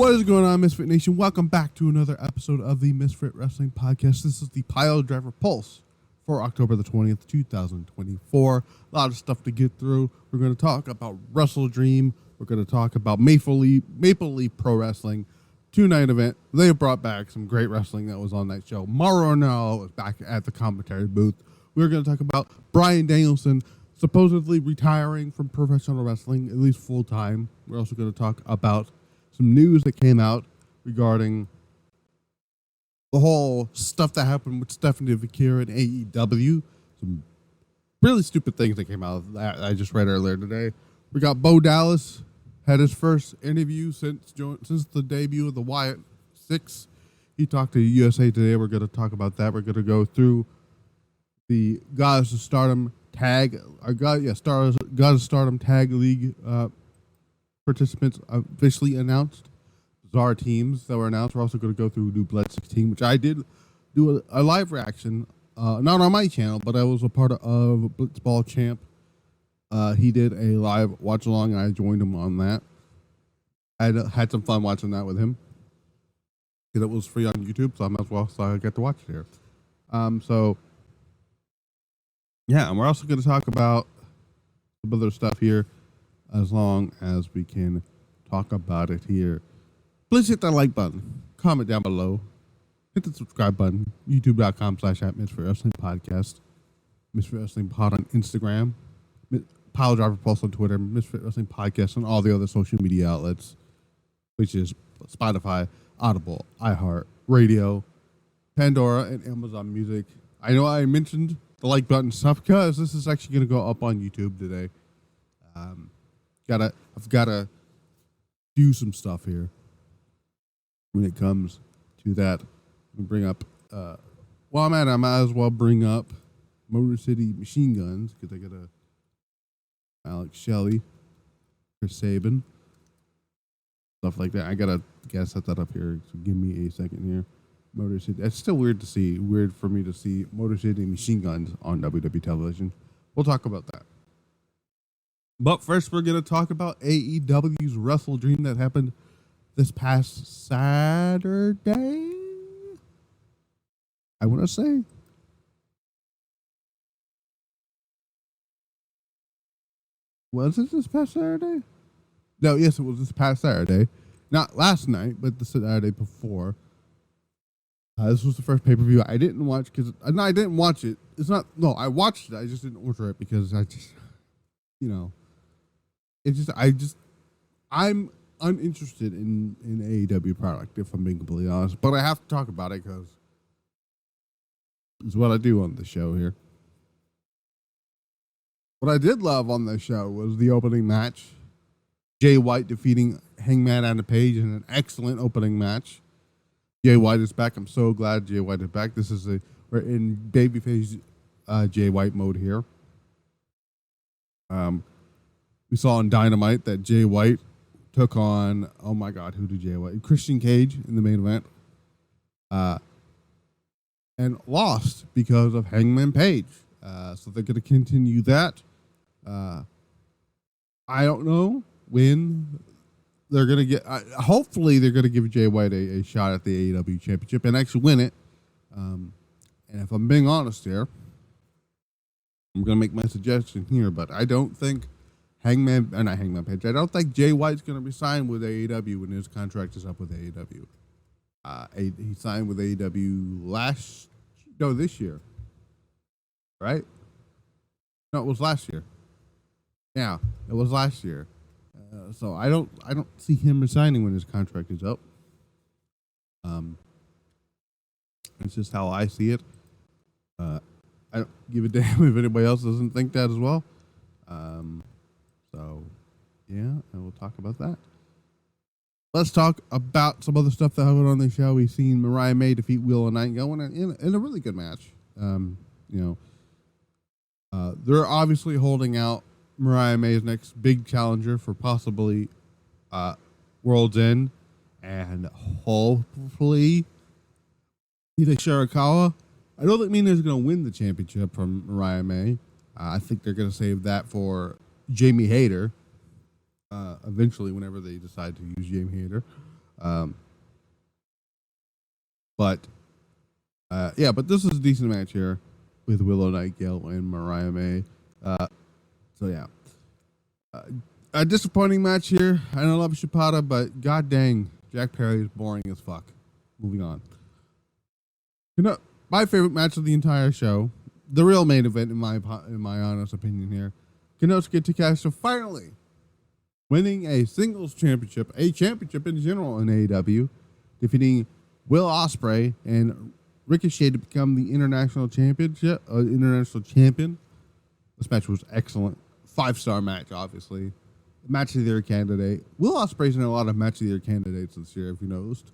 What is going on, Misfit Nation? Welcome back to another episode of the Misfit Wrestling Podcast. This is the Piledriver Pulse for October the 20th, 2024. A lot of stuff to get through. We're going to talk about WrestleDream. We're going to talk about Maple Leaf Pro Wrestling. Two-night event. They brought back some great wrestling that was on that show. Mauro Ranallo was back at the commentary booth. We're going to talk about Bryan Danielson supposedly retiring from professional wrestling, at least full-time. We're also going to talk about some news that came out regarding the whole stuff that happened with Stephanie Vakir and AEW. Some really stupid things that came out that I just read earlier today. We got Bo Dallas had his first interview since the debut of the Wyatt Sicks. He talked to USA Today. We're going to talk about that. We're going to go through the Goddess of Stardom tag, Goddess of Stardom tag league participants officially announced. Bizarre teams that were announced. We're also going to go through New Blood 16, which I did do a live reaction, not on my channel, but I was a part of Blitzball Champ. He did a live watch along, and I joined him on that. I had some fun watching that with him. It was free on YouTube, so I might as well get to watch it here. Yeah, and we're also going to talk about some other stuff here, as long as we can talk about it here. Please hit that like button, comment down below, hit the subscribe button, youtube.com/@Misfit Wrestling Podcast, Misfit Wrestling Pod on Instagram, Piledriver Pulse on Twitter, Misfit Wrestling Podcast on all the other social media outlets, which is Spotify, Audible, iHeart, Radio, Pandora, and Amazon Music. I know I mentioned the like button stuff because this is actually going to go up on YouTube today. I've got to do some stuff here when it comes to that. Bring up, while I'm at it, I might as well bring up Motor City Machine Guns because I got Alex Shelley, Chris Sabin, stuff like that. I gotta set that up here. So give me a second here. Motor City. It's still weird for me to see Motor City Machine Guns on WWE television. We'll talk about that. But first, we're going to talk about AEW's WrestleDream that happened this past Saturday. I want to say. Was it this past Saturday? No, yes, it was this past Saturday. Not last night, but the Saturday before. This was the first pay-per-view I didn't watch because I didn't watch it. I watched it. I just didn't order it because I'm uninterested in AEW product, if I'm being completely honest. But I have to talk about it because it's what I do on the show here. What I did love on the show was the opening match. Jay White defeating Hangman Adam Page in an excellent opening match. Jay White is back. I'm so glad Jay White is back. We're in babyface Jay White mode here. We saw on Dynamite that Jay White took on, oh my God, who did Jay White? Christian Cage in the main event. And lost because of Hangman Page. So they're going to continue that. I don't know when they're going to get, hopefully they're going to give Jay White a shot at the AEW Championship and actually win it. And if I'm being honest here, I'm going to make my suggestion here, but I don't think I don't think Jay White's going to be signed with AEW when his contract is up with AEW. He signed with AEW this year. Right? No, it was last year. Yeah, it was last year. So I don't see him resigning when his contract is up. It's just how I see it. I don't give a damn if anybody else doesn't think that as well. So yeah, and we'll talk about that. Let's talk about some other stuff that happened on the show. We've seen Mariah May defeat Willow Nightingale in a really good match. They're obviously holding out Mariah May's next big challenger for possibly World's End and hopefully Hida Shirakawa. I don't think Mina's going to win the championship from Mariah May. I think they're going to save that for Jamie Hayter eventually whenever they decide to use Jamie Hayter. Um, but but this is a decent match here with Willow Nightingale and Mariah May. So yeah, a disappointing match here. I don't love Shibata, but god dang, Jack Perry is boring as fuck. Moving on. My favorite match of the entire show, the real main event in my honest opinion here, Konosuke Takeshita finally winning a singles championship, a championship in general in AEW, defeating Will Ospreay and Ricochet to become the international champion. This match was excellent. 5-star match, obviously. Match of the year candidate. Will Ospreay's in a lot of match of the year candidates this year, if you noticed.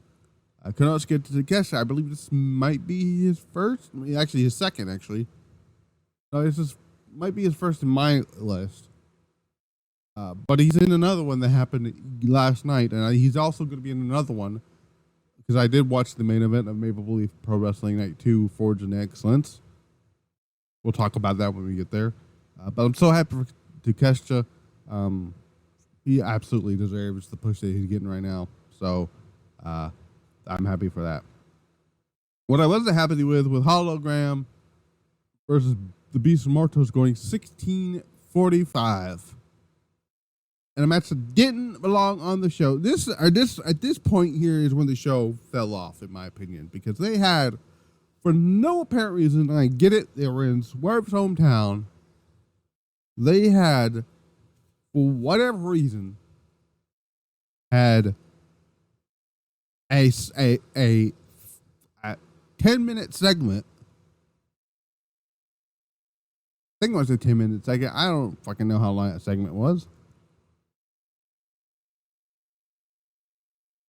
Konosuke Takeshita, I believe this might be his first. Actually, his second, actually. No, might be his first in my list. But he's in another one that happened last night, and he's also going to be in another one because I did watch the main event of Maple Leaf Pro Wrestling Night 2, Forge and Excellence. We'll talk about that when we get there. But I'm so happy for Takeshita. He absolutely deserves the push that he's getting right now. So I'm happy for that. What I wasn't happy with Hologram versus the Beast Mortos going 16:45. And a match that didn't belong on the show. At this point here is when the show fell off, in my opinion, because they had, for no apparent reason, and I get it, they were in Swerve's hometown. They had, for whatever reason, had a 10-minute segment. I think it was a 10-minute segment. I don't fucking know how long that segment was.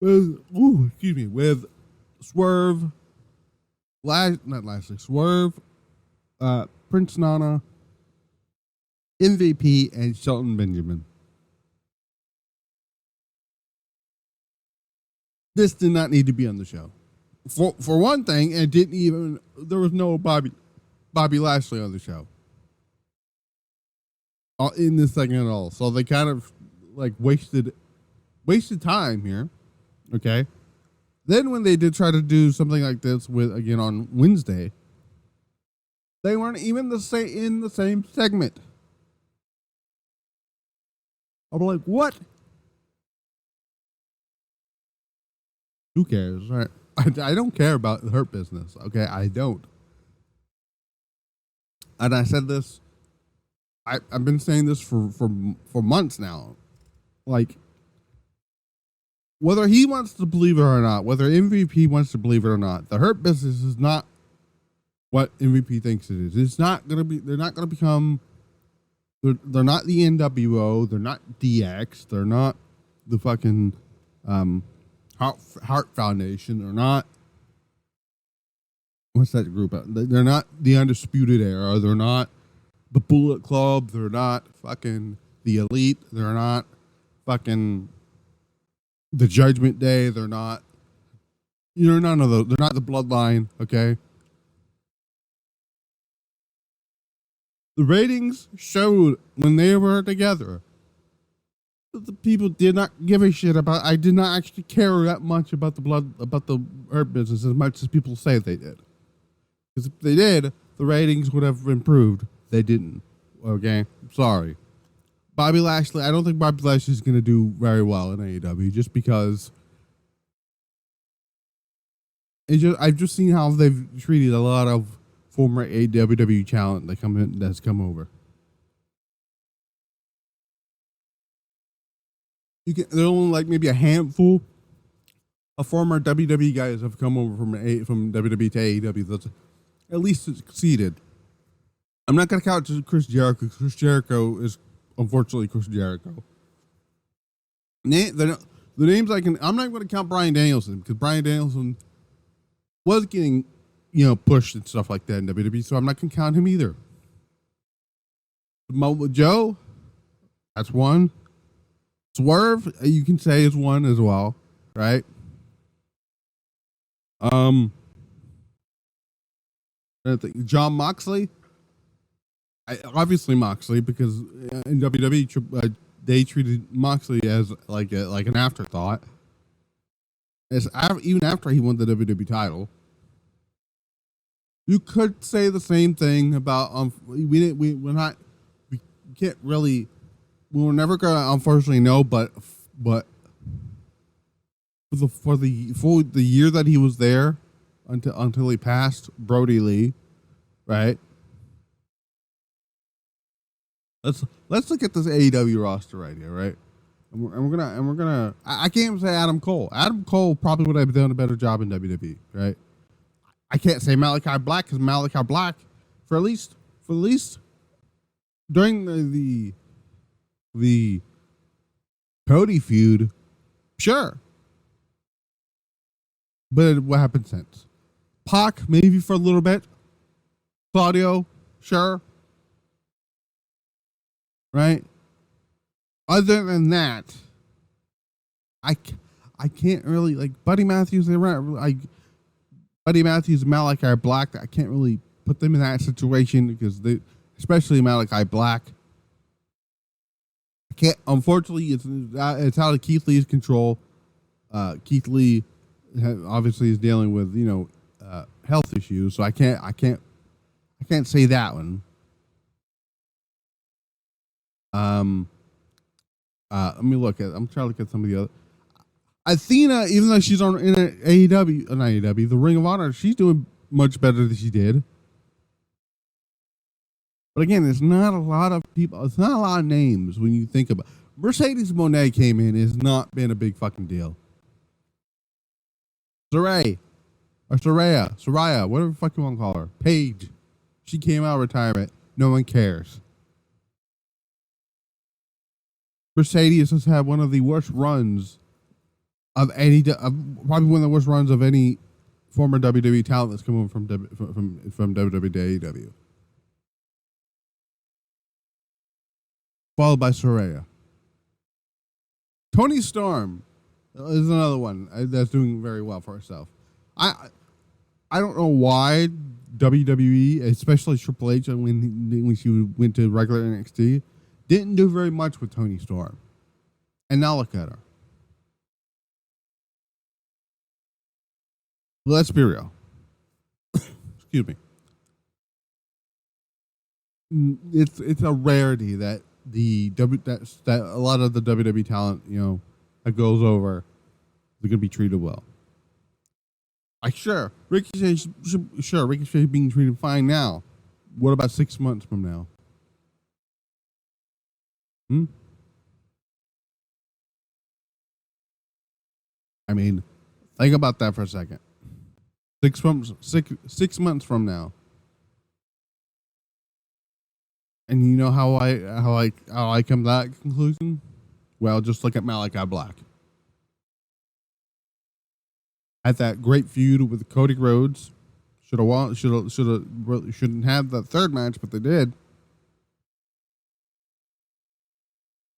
With Swerve, Swerve, Prince Nana, MVP, and Shelton Benjamin. This did not need to be on the show. For one thing, there was no Bobby Lashley on the show in this segment at all. So they kind of like wasted time here. Okay. Then when they did try to do something like this again on Wednesday, they weren't even in the same segment. I'm like, what? Who cares, right? I don't care about the Hurt Business. Okay, I don't. And I said this. I've been saying this for months now. Like, whether he wants to believe it or not, whether MVP wants to believe it or not, the Hurt Business is not what MVP thinks it is. It's not gonna be. They're not gonna become. They're not the NWO. They're not DX. They're not the fucking Heart Foundation. They're not. What's that group? They're not the Undisputed Era. They're not the Bullet Club. They're not fucking the Elite. They're not fucking the Judgment Day. They're not. None of those. They're not the Bloodline. Okay. The ratings showed when they were together that the people did not give a shit about. I did not actually care that much about the Hurt Business as much as people say they did. Because if they did, the ratings would have improved. They didn't. Okay, sorry. Bobby Lashley. I don't think Bobby Lashley is going to do very well in AEW just because. I've just seen how they've treated a lot of former AEW talent that's come over. There are only like maybe a handful of former WWE guys have come over from WWE to AEW that's at least succeeded. I'm not going to count Chris Jericho. Chris Jericho is unfortunately Chris Jericho. The names I'm not going to count Bryan Danielson because Bryan Danielson was getting pushed and stuff like that in WWE, so I'm not going to count him either. Samoa Joe, that's one. Swerve, you can say is one as well, right? I think Jon Moxley, obviously Moxley, because in WWE they treated Moxley as like an afterthought. Even after he won the WWE title. You could say the same thing about we can't really, we were never gonna unfortunately know, but for the year that he was there until he passed, Brody Lee, right? Let's look at this AEW roster right here, right? And we're gonna I can't say Adam Cole. Adam Cole probably would have done a better job in WWE, right? I can't say Malachi Black because Malachi Black, for at least during the Cody feud, sure. But what happened since? Pac, maybe for a little bit. Claudio, sure. Right? Other than that, I can't really, like, Buddy Matthews, Buddy Matthews and Malachi Black, I can't really put them in that situation because especially Malachi Black. I can't, unfortunately, it's out of Keith Lee's control. Keith Lee obviously is dealing with, health issues, so I can't say that one. Let me look at. I'm trying to look at some of the other. Athena, even though she's in AEW, not AEW, the Ring of Honor, she's doing much better than she did. But again, there's not a lot of people. It's not a lot of names when you think about. Mercedes Moné came in, has not been a big fucking deal. Soraya, whatever the fuck you want to call her. Paige, she came out of retirement. No one cares. Mercedes has had one of the worst runs of any, probably one of the worst runs of any former WWE talent that's come over from WWE to AEW. Followed by Soraya. Toni Storm is another one that's doing very well for herself. I don't know why WWE, especially Triple H, when she went to regular NXT, didn't do very much with Toni Storm. And now look at her. Let's be real. Excuse me. It's a rarity that that a lot of the WWE talent, that goes over, they're gonna be treated well. Ricochet being treated fine now. What about 6 months from now? I mean, think about that for a second. 6 months from now, and you know how I come to that conclusion? Well, just look at Malachi Black. Had that great feud with Cody Rhodes. Shouldn't have that third match, but they did.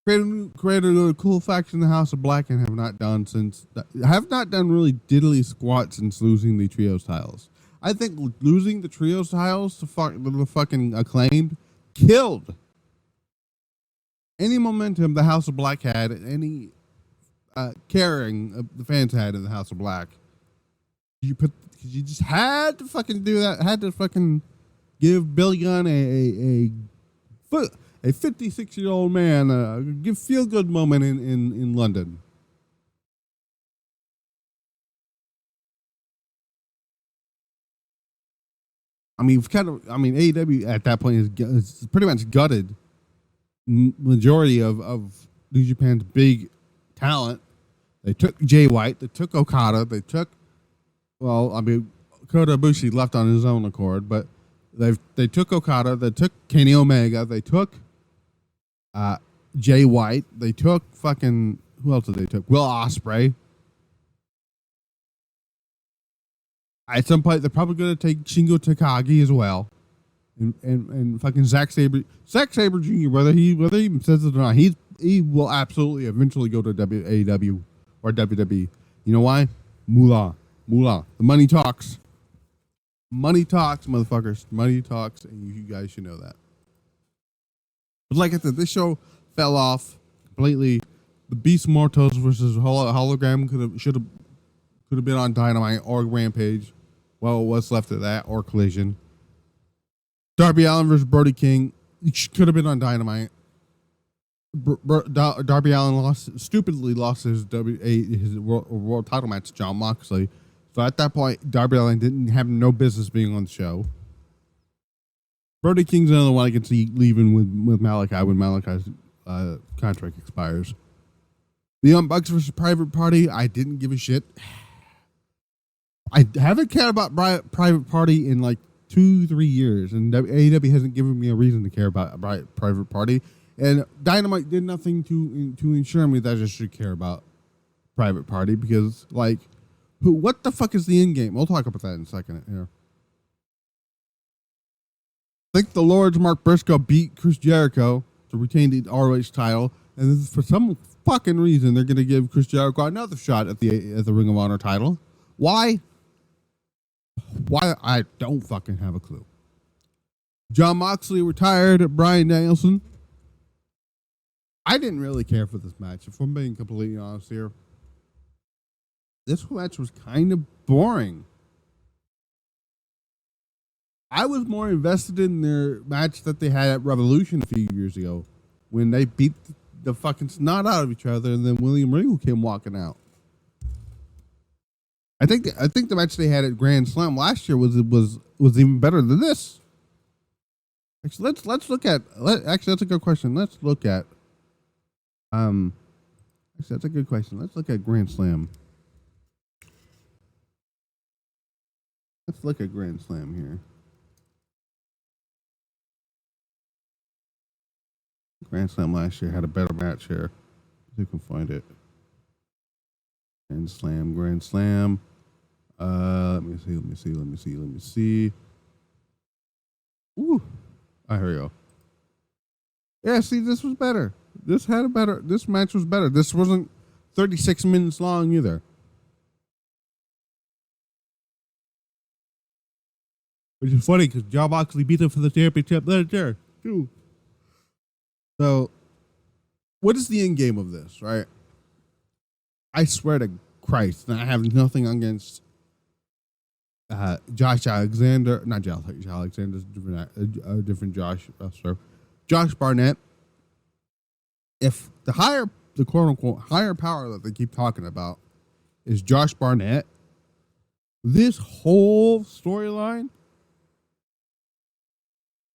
Created a cool faction in the House of Black and have not done really diddly squat since losing the trios titles. I think losing the trios titles to the fucking Acclaimed killed any momentum the House of Black had, any caring the fans had in the House of Black. You just had to fucking do that. Had to fucking give Billy Gunn a 56-year-old man give feel good moment in London. AEW at that point is pretty much gutted majority of New Japan's big talent. They took Jay White, they took Okada, they took Kota Ibushi left on his own accord, but they took Okada, they took Kenny Omega, they took Jay White, they took fucking, who else did they took? Will Ospreay. At some point, they're probably going to take Shingo Takagi as well, and fucking Zack Sabre Jr. Whether he says it or not, he will absolutely eventually go to AEW or WWE. You know why? Moolah. The money talks. Money talks, motherfuckers. Money talks, and you guys should know that. But like I said, this show fell off completely. The Beast Mortos versus Hologram should have Could have been on Dynamite or Rampage. Well, what's left of that, or Collision. Darby Allin versus Brody King. Could have been on Dynamite. Darby Allin stupidly lost his world title match to Jon Moxley. So at that point, Darby Allin didn't have no business being on the show. Brody King's another one I can see leaving with Malachi when Malachi's contract expires. The Young Bucks versus Private Party, I didn't give a shit. I haven't cared about Private Party in like 2-3 years, and AEW hasn't given me a reason to care about Private Party. And Dynamite did nothing to ensure me that I should care about Private Party, because like, what the fuck is the end game? We'll talk about that in a second here. I think the Lord's Mark Briscoe beat Chris Jericho to retain the ROH title, and for some fucking reason they're going to give Chris Jericho another shot at the Ring of Honor title. Why? I don't fucking have a clue. Jon Moxley retired Bryan Danielson. I didn't really care for this match, if I'm being completely honest here. This match was kind of boring. I was more invested in their match that they had at Revolution a few years ago, when they beat the fucking snot out of each other, and then William Regal came walking out. I think the match they had at Grand Slam last year was even better than this. Actually, let's look at. Actually, that's a good question. Let's look at. Actually, that's a good question. Let's look at Grand Slam. Let's look at Grand Slam here. Grand Slam last year had a better match here. If you can find it. Grand Slam. Let me see. Ooh. Here we go. Yeah, see, this was better. This match was better. This wasn't 36 minutes long either. Which is funny because Jon Moxley beat him for the championship there too. So, what is the end game of this, right? I swear to Christ, and I have nothing against Josh Alexander. Not Josh Alexander's a different Josh wrestler. Josh Barnett. If the quote unquote higher power that they keep talking about is Josh Barnett, this whole storyline,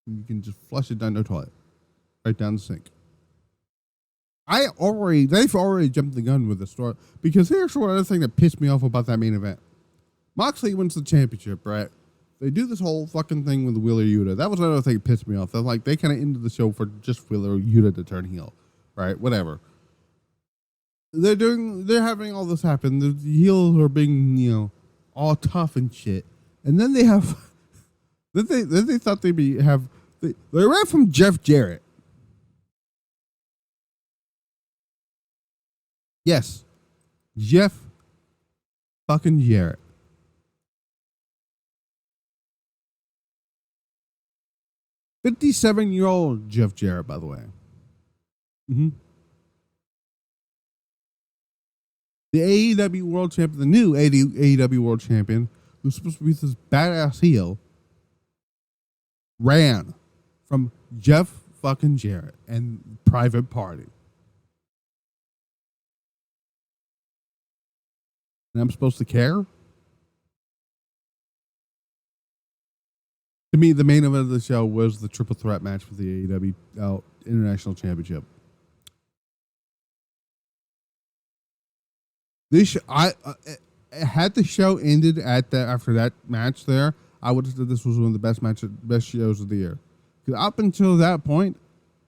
you can just flush it down the toilet. Right down the sink. They've already jumped the gun with the story, because here's one other thing that pissed me off about that main event. Moxley wins the championship, right? They do this whole fucking thing with Wheeler Yuta. That was another thing that pissed me off. They kind of ended the show for just Wheeler Yuta to turn heel, right? Whatever. They're having all this happen. The heels are being, all tough and shit, and then they have, then they thought they ran from Jeff Jarrett. Yes, Jeff fucking Jarrett. $57-year-old Jeff Jarrett, by the way. Mm-hmm. The AEW World Champion, the new AEW World Champion, who's supposed to be this badass heel, ran from Jeff fucking Jarrett and Private Party. And I'm supposed to care? To me, the main event of the show was the triple threat match for the AEW International Championship. Had the show ended after that match there, I would have said this was one of the best shows of the year. Because up until that point,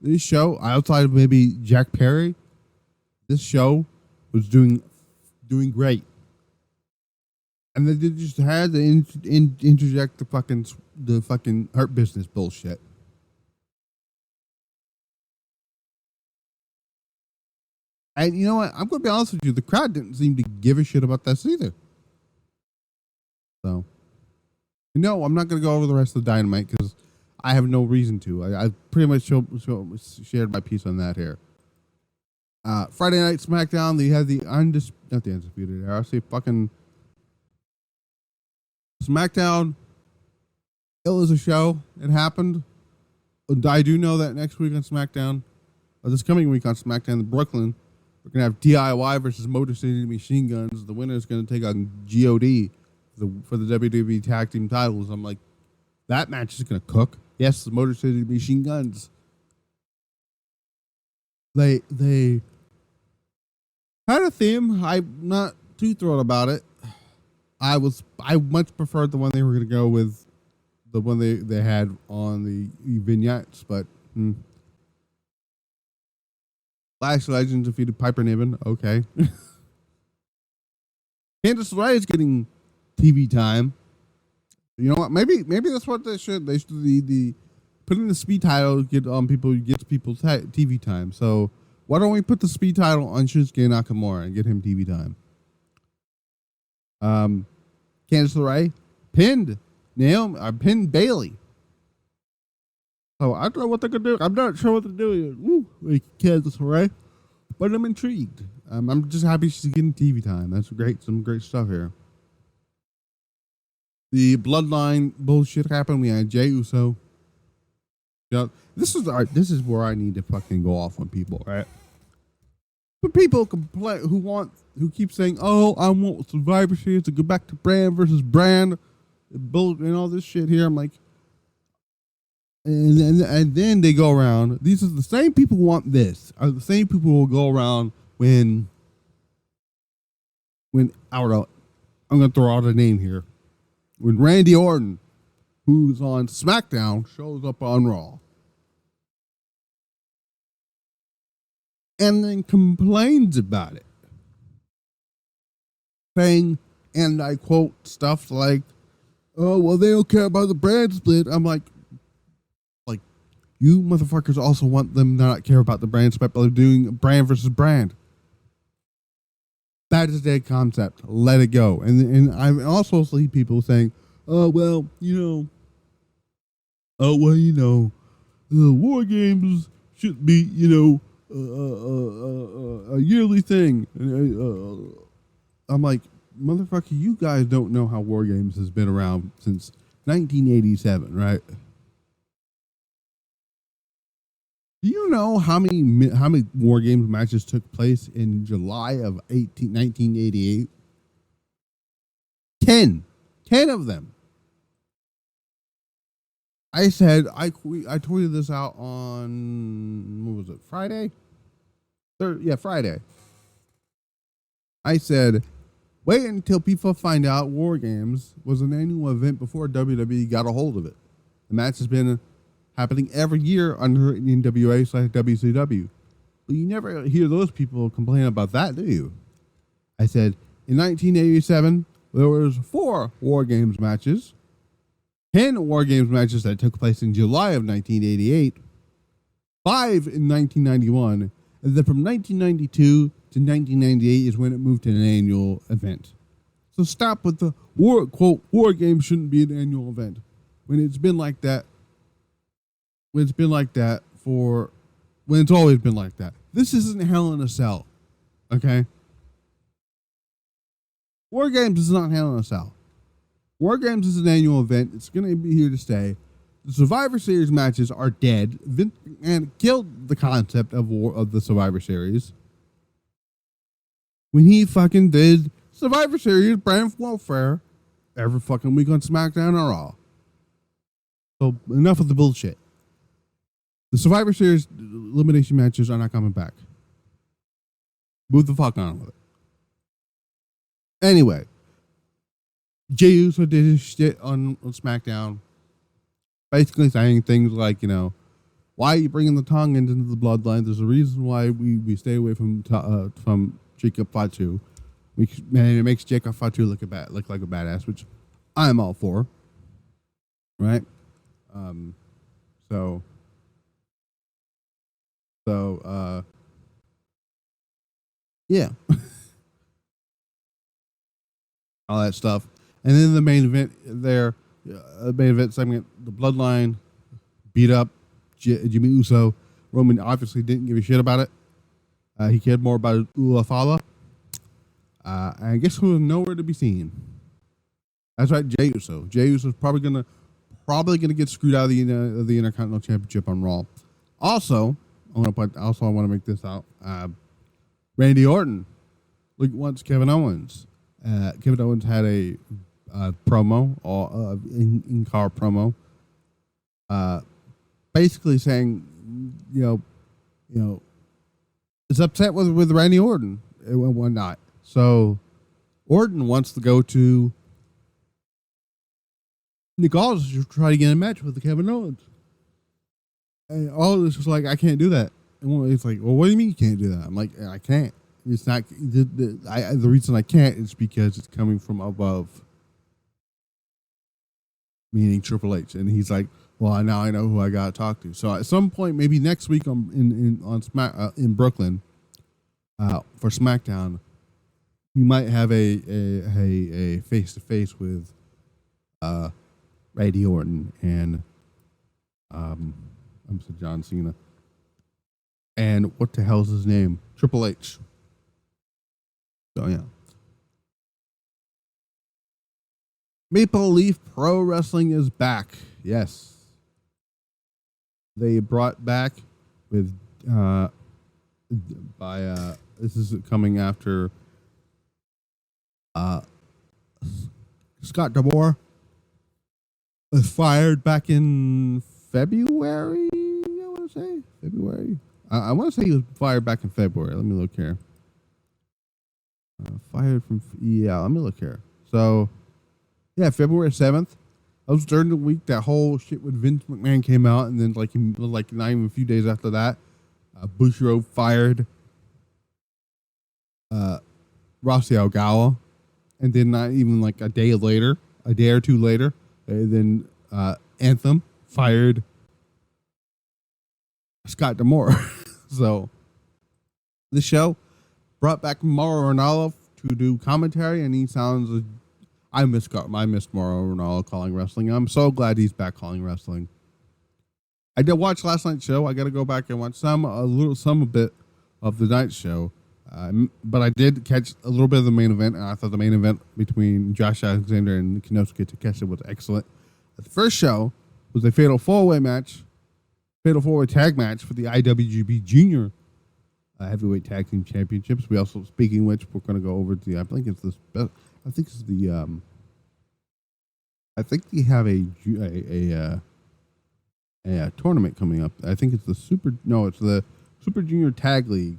this show, outside of maybe Jack Perry, this show was doing great. And they just had to interject the fucking Hurt Business bullshit. And you know what? I'm going to be honest with you. The crowd didn't seem to give a shit about this either. So, no, I'm not going to go over the rest of the Dynamite because I have no reason to. I pretty much shared my piece on that here. Friday Night SmackDown, they had not the Undisputed Era. I say fucking SmackDown, it was a show. It happened. I do know that next week on SmackDown, or this coming week on SmackDown in Brooklyn, we're going to have DIY versus Motor City Machine Guns. The winner is going to take on GOD for the WWE Tag Team titles. I'm like, that match is going to cook. Yes, the Motor City Machine Guns. They had a theme. I'm not too thrilled about it. I much preferred the one they were going to go with, the one they had on the vignettes, but Lash Legends defeated Piper Niven. Okay. Candice LeRae is getting TV time. You know what? Maybe that's what they should. They should the putting the speed title gets people TV time. So why don't we put the speed title on Shinsuke Nakamura and get him TV time? Candice LeRae pinned pinned Bailey. So I don't know what they're gonna do. I'm not sure what they're doing with Candice LeRae, but I'm intrigued. I'm just happy she's getting TV time. That's great. Some great stuff here. The Bloodline bullshit happened. We had Jey Uso. Yeah, this is where I need to fucking go off on people, right? But people complain who keep saying, "Oh, I want Survivor Series to go back to brand versus brand, and all this shit here." I'm like, and then they go around. These are the same people who want this. Are the same people who will go around when I don't know. I'm gonna throw out a name here. When Randy Orton, who's on SmackDown, shows up on Raw and then complains about it, saying, and I quote stuff like, "Oh, well, they don't care about the brand split." I'm like, you motherfuckers also want them to not care about the brand split, but they're doing brand versus brand. That is their concept. Let it go. And I also see people saying, "Oh, well, War Games should be, a yearly thing." I'm like, motherfucker, you guys don't know how War Games has been around since 1987, right? Do you know how many War Games matches took place in July of 1988? 10 of them. I said I tweeted this out on, what was it, Friday? Friday. I said, wait until people find out War Games was an annual event before WWE got a hold of it. The match has been happening every year under NWA/WCW. But you never hear those people complain about that, do you? I said, in 1987, there was 4 War Games matches, 10 War Games matches that took place in July of 1988, 5 in 1991, and then from 1992 to 1998 is when it moved to an annual event. So stop with the quote, War Games shouldn't be an annual event. When it's been like that, when it's always been like that. This isn't Hell in a Cell, okay? War Games is not Hell in a Cell. War Games is an annual event. It's going to be here to stay. The Survivor Series matches are dead. Vince McMahon killed the concept of the Survivor Series when he fucking did Survivor Series brand warfare every fucking week on SmackDown or Raw. So enough of the bullshit. The Survivor Series elimination matches are not coming back. Move the fuck on with it. Anyway, Jey Uso did his shit on SmackDown, basically saying things like, why are you bringing the tongue into the bloodline? There's a reason why we stay away from Jacob Fatu. And it makes Jacob Fatu look like a badass, which I'm all for. Right? Yeah. All that stuff. And then the main event segment, the Bloodline beat up Jimmy Uso. Roman obviously didn't give a shit about it. He cared more about Ula Fala. I guess he was nowhere to be seen. That's right, Jey Uso. Jey Uso is probably gonna get screwed out of the Intercontinental Championship on Raw. Also, I want to make this out. Randy Orton wants Kevin Owens. Kevin Owens had a promo, or in-car promo, basically saying, is upset with Randy Orton and whatnot. So Orton wants to go to Nick Aldis to try to get a match with Kevin Owens. And Aldis is like, I can't do that. And it's like, well, what do you mean you can't do that? I'm like, I can't. It's not the reason I can't is because it's coming from above, meaning Triple H. And he's like, well, now I know who I got to talk to. So at some point, maybe next week in Brooklyn for SmackDown, you might have a face to face with Randy Orton and I'm sorry, John Cena. And what the hell's his name? Triple H. So yeah. Maple Leaf Pro Wrestling is back. Yes. They brought back with this is coming after Scott D'Amore was fired back in February. I want to say February. I want to say he was fired back in February. Let me look here. Fired from let me look here. So yeah, February 7th. That was during the week that whole shit with Vince McMahon came out, and then like not even a few days after that, Bushiroad fired Rossy Ogawa, and then not even like a day or two later, then Anthem fired Scott D'Amore. So this show brought back Mauro Ranallo to do commentary, and he sounds. I missed Mauro Ranallo calling wrestling. I'm so glad he's back calling wrestling. I did watch last night's show. I got to go back and watch a bit of the night's show. But I did catch a little bit of the main event, and I thought the main event between Josh Alexander and Konosuke Takeshita was excellent. The first show was a fatal four-way tag match for the IWGP Junior Heavyweight Tag Team Championships. We also, speaking of which, we're going to go over to I think they have a tournament coming up. I think it's the Super Junior Tag League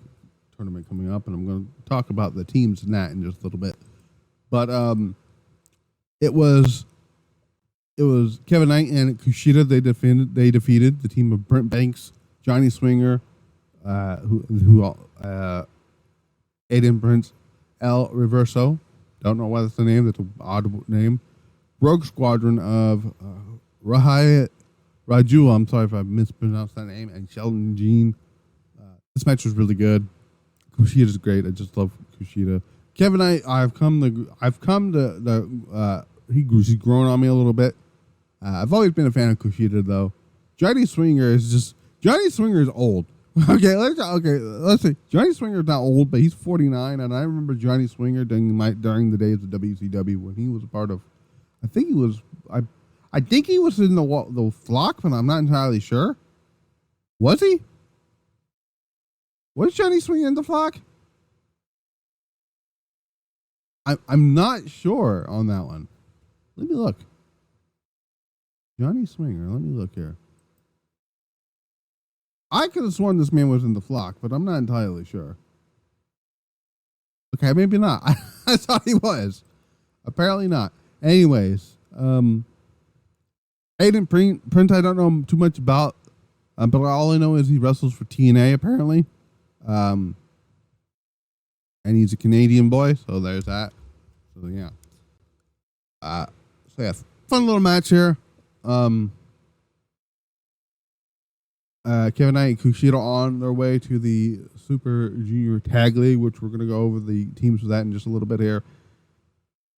tournament coming up, and I'm going to talk about the teams in that in just a little bit. But it was Kevin Knight and Kushida. They defeated the team of Brent Banks, Johnny Swinger, Aiden Prince, El Reverso. Don't know why that's the name. That's an odd name. Rogue Squadron of Raju. I'm sorry if I mispronounced that name. And Sheldon Jean. This match was really good. Kushida's great. I just love Kushida. Kevin Knight, he's grown on me a little bit. I've always been a fan of Kushida though. Johnny Swinger is old. Let's see. Johnny Swinger's not old, but he's 49, and I remember Johnny Swinger during the days of WCW when he was a part of. I think he was in the flock, but I'm not entirely sure. Was he? Was Johnny Swinger in the flock? I'm not sure on that one. Let me look. Johnny Swinger. Let me look here. I could have sworn this man was in the flock, but I'm not entirely sure. Okay, maybe not. I thought he was. Apparently not. Anyways, Aiden Prince, I don't know too much about, but all I know is he wrestles for TNA apparently. And he's a Canadian boy, so there's that. So yeah. Fun little match here. Kevin Knight and Kushida on their way to the Super Junior Tag League, which we're going to go over the teams for that in just a little bit here.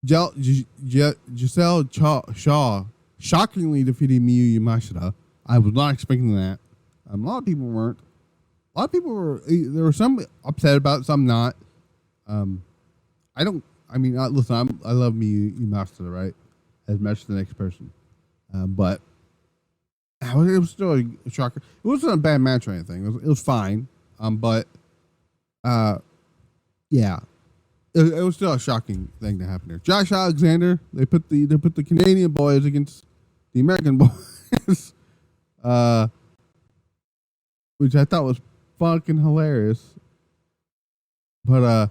Giselle Shaw shockingly defeated Miyu Yamashita. I was not expecting that. A lot of people weren't. A lot of people were. There were some upset about it, some not. Listen, I love Miyu Yamashita, right? as much as the next person. But it was still a shocker. It wasn't a bad match or anything. It was fine. But yeah, it was still a shocking thing to happen there. Josh Alexander, they put the Canadian boys against the American boys, which I thought was fucking hilarious. But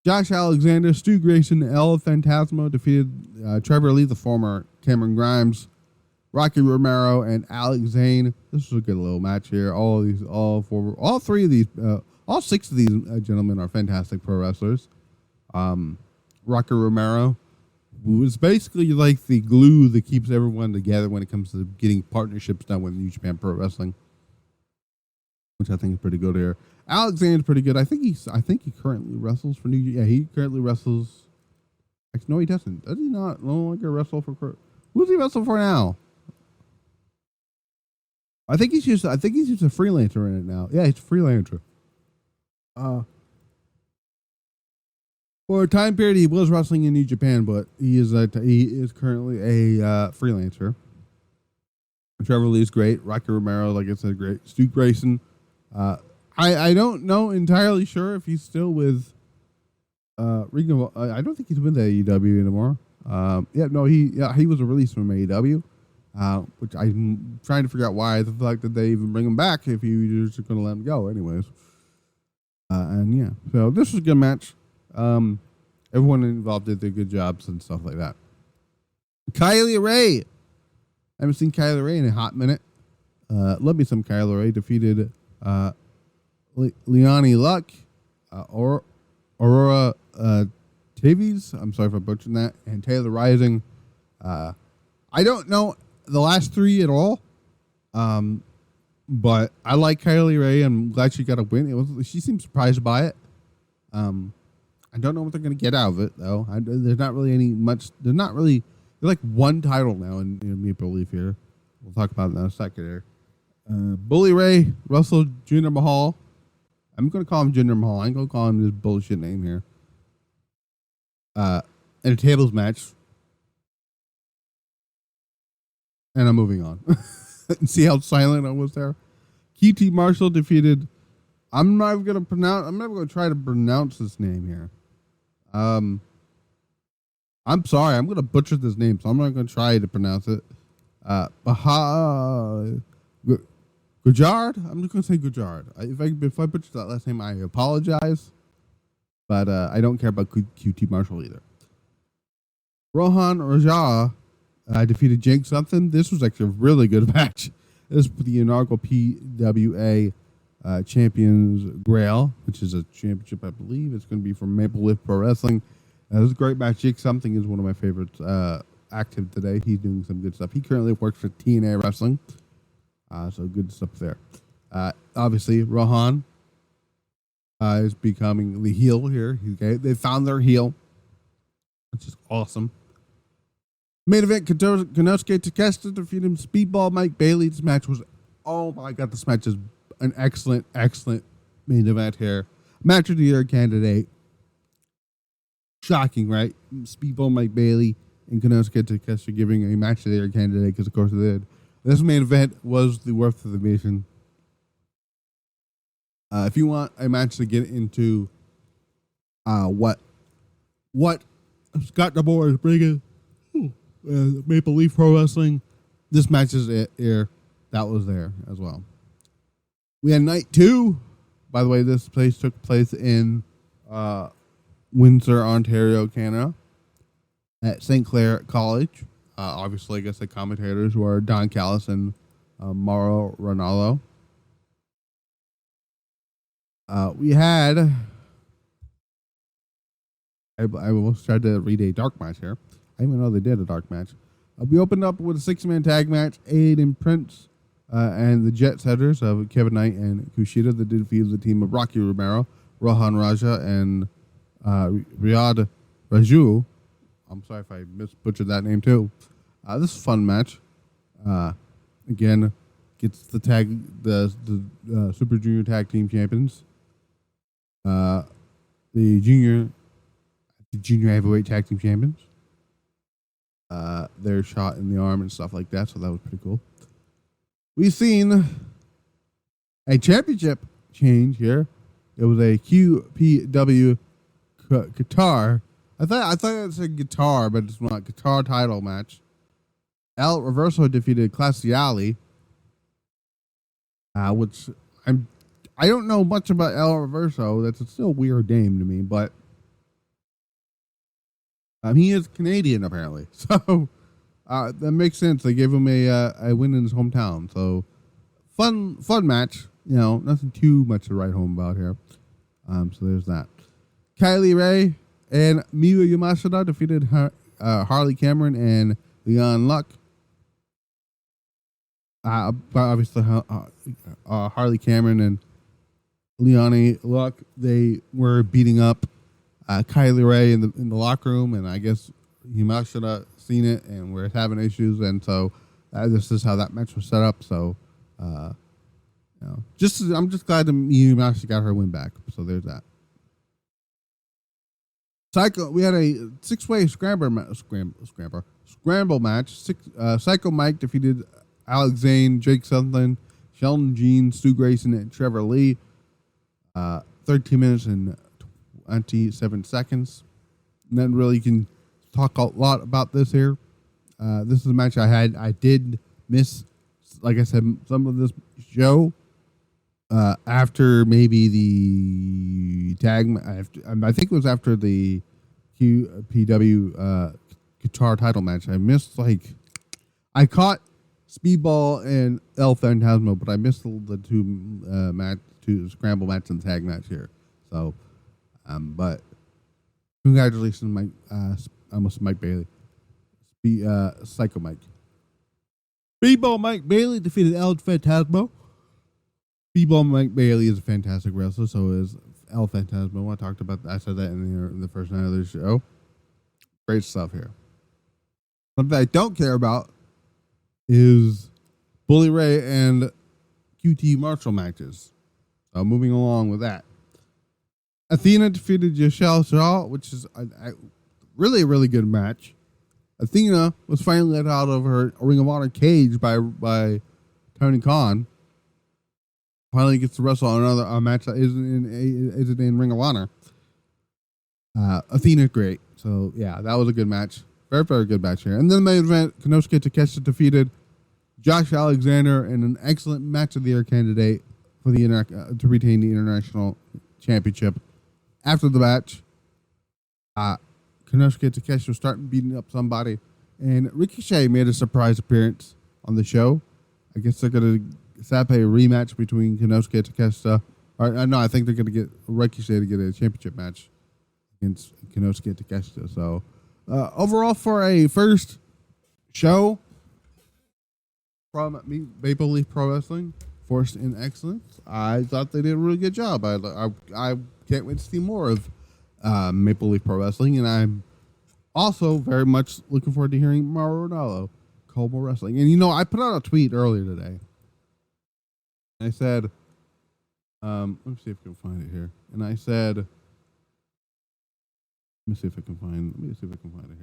Josh Alexander, Stu Grayson, El Phantasmo defeated Trevor Lee, the former Cameron Grimes, Rocky Romero, and Alex Zane. This was a good little match here. All 6 of these gentlemen are fantastic pro wrestlers. Rocky Romero was basically like the glue that keeps everyone together when it comes to getting partnerships done with New Japan Pro Wrestling, which I think is pretty good here. Alexander's pretty good. I think he currently wrestles for he currently wrestles. Actually, no, he doesn't. Does he not no longer wrestle for? Who's he wrestle for now? I think he's just a freelancer in it now. Yeah, he's a freelancer. For a time period, he was wrestling in New Japan, but he is currently a freelancer. Trevor Lee's great. Rocky Romero, like I said, great. Stu Grayson. I don't know entirely sure if he's still with Ring of. I don't think he's with AEW anymore. He was released from AEW, which I'm trying to figure out why the fact that they even bring him back if you're just going to let him go, anyways. So this was a good match. Everyone involved did their good jobs and stuff like that. Kylie Ray. I haven't seen Kylie Ray in a hot minute. Love me some Kylie Ray. Defeated Leonie Luck, Aurora Tavies. I'm sorry if I butchered that. And Taylor Rising. I don't know the last 3 at all. But I like Kylie Ray. I'm glad she got a win. She seemed surprised by it. I don't know what they're going to get out of it, though. There's not really there's like one title now in Maple Leaf here. We'll talk about it in a second here. Bully Ray wrestled Jinder Mahal. I'm going to call him Jinder Mahal. I ain't going to call him this bullshit name here. In a tables match. And I'm moving on. See how silent I was there? QT Marshall defeated. I'm never going to try to pronounce this name here. I'm sorry. I'm going to butcher this name, so I'm not going to try to pronounce it. Gujard? I'm just going to say Gujard. If I butcher that last name, I apologize. But I don't care about QT Marshall either. Rohan Raja defeated Jake something. This was actually a really good match. This was the inaugural PWA Champions Grail, which is a championship, I believe. It's going to be from Maple Leaf Pro Wrestling. This is a great match. Jake something is one of my favorites active today. He's doing some good stuff. He currently works for TNA Wrestling. So good stuff there. Obviously, Rohan is becoming the heel here. They found their heel, which is awesome. Main event, Konosuke Takeshita defeated Speedball Mike Bailey. This match was, oh my God, this match is an excellent, excellent main event here. Match of the year candidate. Shocking, right? Speedball Mike Bailey and Konosuke Takeshita giving a match of the year candidate, because of course they did. This main event was the worth of the mission. If you want a match to get into what Scott DeBoer is bringing, Maple Leaf Pro Wrestling, this match is it here. That was there as well. We had night 2. By the way, this place took place in Windsor, Ontario, Canada, at St. Clair College. Obviously, I guess the commentators were Don Callis and Mauro Ranallo. We had... I almost tried to read a dark match here. I didn't even know they did a dark match. We opened up with a 6-man tag match. Aiden Prince and the Jet Setters of Kevin Knight and Kushida that defeated the team of Rocky Romero, Rohan Raja, and Riyad Raju. I'm sorry if I butchered that name too. This is a fun match. Again, gets the Super Junior Tag Team Champions. The Junior Heavyweight Tag Team Champions. their shot in the arm and stuff like that. So that was pretty cool. We've seen a championship change here. It was a QPW guitar. I thought it said guitar, but it's not. Guitar title match. El Reverso defeated Classy Ali, which I don't know much about El Reverso. That's still a weird name to me, but he is Canadian apparently, so that makes sense. They gave him a win in his hometown, so fun match. You know, nothing too much to write home about here. So there's that. Kylie Ray and Miyu Yamashita defeated Harley Cameron and Leon Luck. But obviously, Harley Cameron and Leonie Luck, they were beating up Kylie Ray in the locker room, and I guess Yamashita seen it and we're having issues, and so this is how that match was set up. So, you know, I'm just glad that Yamashita got her win back. So there's that. We had a six-way scramble match. Psycho Mike defeated Alex Zane, Jake Sutherland, Sheldon Jean, Stu Grayson, and Trevor Lee. 13 minutes and 27 seconds. Nothing really can talk a lot about this here. This is a match I did miss, like I said, some of this show after maybe the tag. I think it was after the QPW guitar title match. I missed I caught Speedball and El Phantasmo, but I missed the two scramble match and tag match here. So, but congratulations, Mike. Almost Mike Bailey. Psycho Mike. Speedball Mike Bailey defeated El Phantasmo. Speedball Mike Bailey is a fantastic wrestler. So is El Phantasmo. I talked about that. I said that in the first night of the show. Great stuff here. Something I don't care about is Bully Ray and QT Marshall matches. So moving along with that. Athena defeated Yashel Shaw, which is a really good match. Athena was finally let out of her Ring of Honor cage by Tony Khan. Finally gets to wrestle on a match that isn't in Ring of Honor. Athena's great. So yeah, that was a good match. Very good match here. And then the main event, Konosuke Takeshita defeated Josh Alexander in an excellent match of the year candidate for the to retain the international championship. After the match, Konosuke Takeshita was starting beating up somebody, and Ricochet made a surprise appearance on the show. I guess they're going to set up a rematch between Konosuke Takeshita. Or no, I think they're going to get Ricochet to get a championship match against Konosuke Takeshita. So overall, for a first show from Maple Leaf Pro Wrestling, Forced in Excellence, I thought they did a really good job. I can't wait to see more of Maple Leaf Pro Wrestling, and I'm also very much looking forward to hearing Mauro Ranallo call more wrestling. And you know, I put out a tweet earlier today. I said, let me see if I can find it here. And I said, let me see if I can find it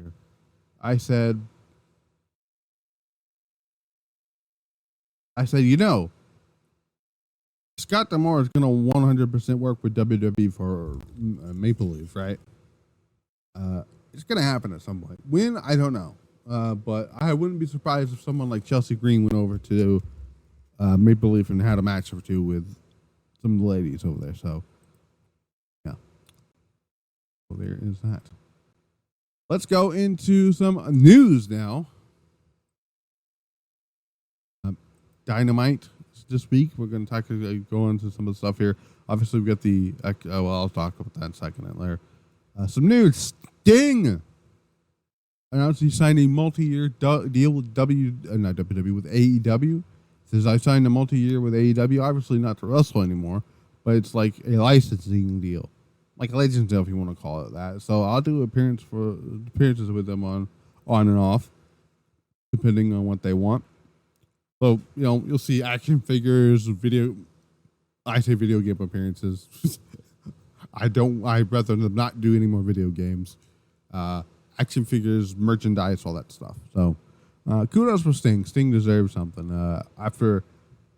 here. I said, you know, Scott D'Amore is going to 100% work with WWE for Maple Leaf, right? It's going to happen at some point. When? I don't know. But I wouldn't be surprised if someone like Chelsea Green went over to Maple Leaf and had a match or two with some of the ladies over there. So, yeah. So there is that. Let's go into some news now. Dynamite this week. We're going to go into some of the stuff here. Obviously, we've got the... I'll talk about that in a second later. Some news. Sting announced he signed a multi-year deal with with AEW. Says, I signed a multi-year with AEW, obviously not to wrestle anymore, but it's like a licensing deal. Like a Legends deal, if you want to call it that. So I'll do appearances with them on and off, depending on what they want. So, you know, you'll see action figures, I say video game appearances. I'd rather them not do any more video games. action figures, merchandise, all that stuff. So kudos for Sting. Sting deserves something after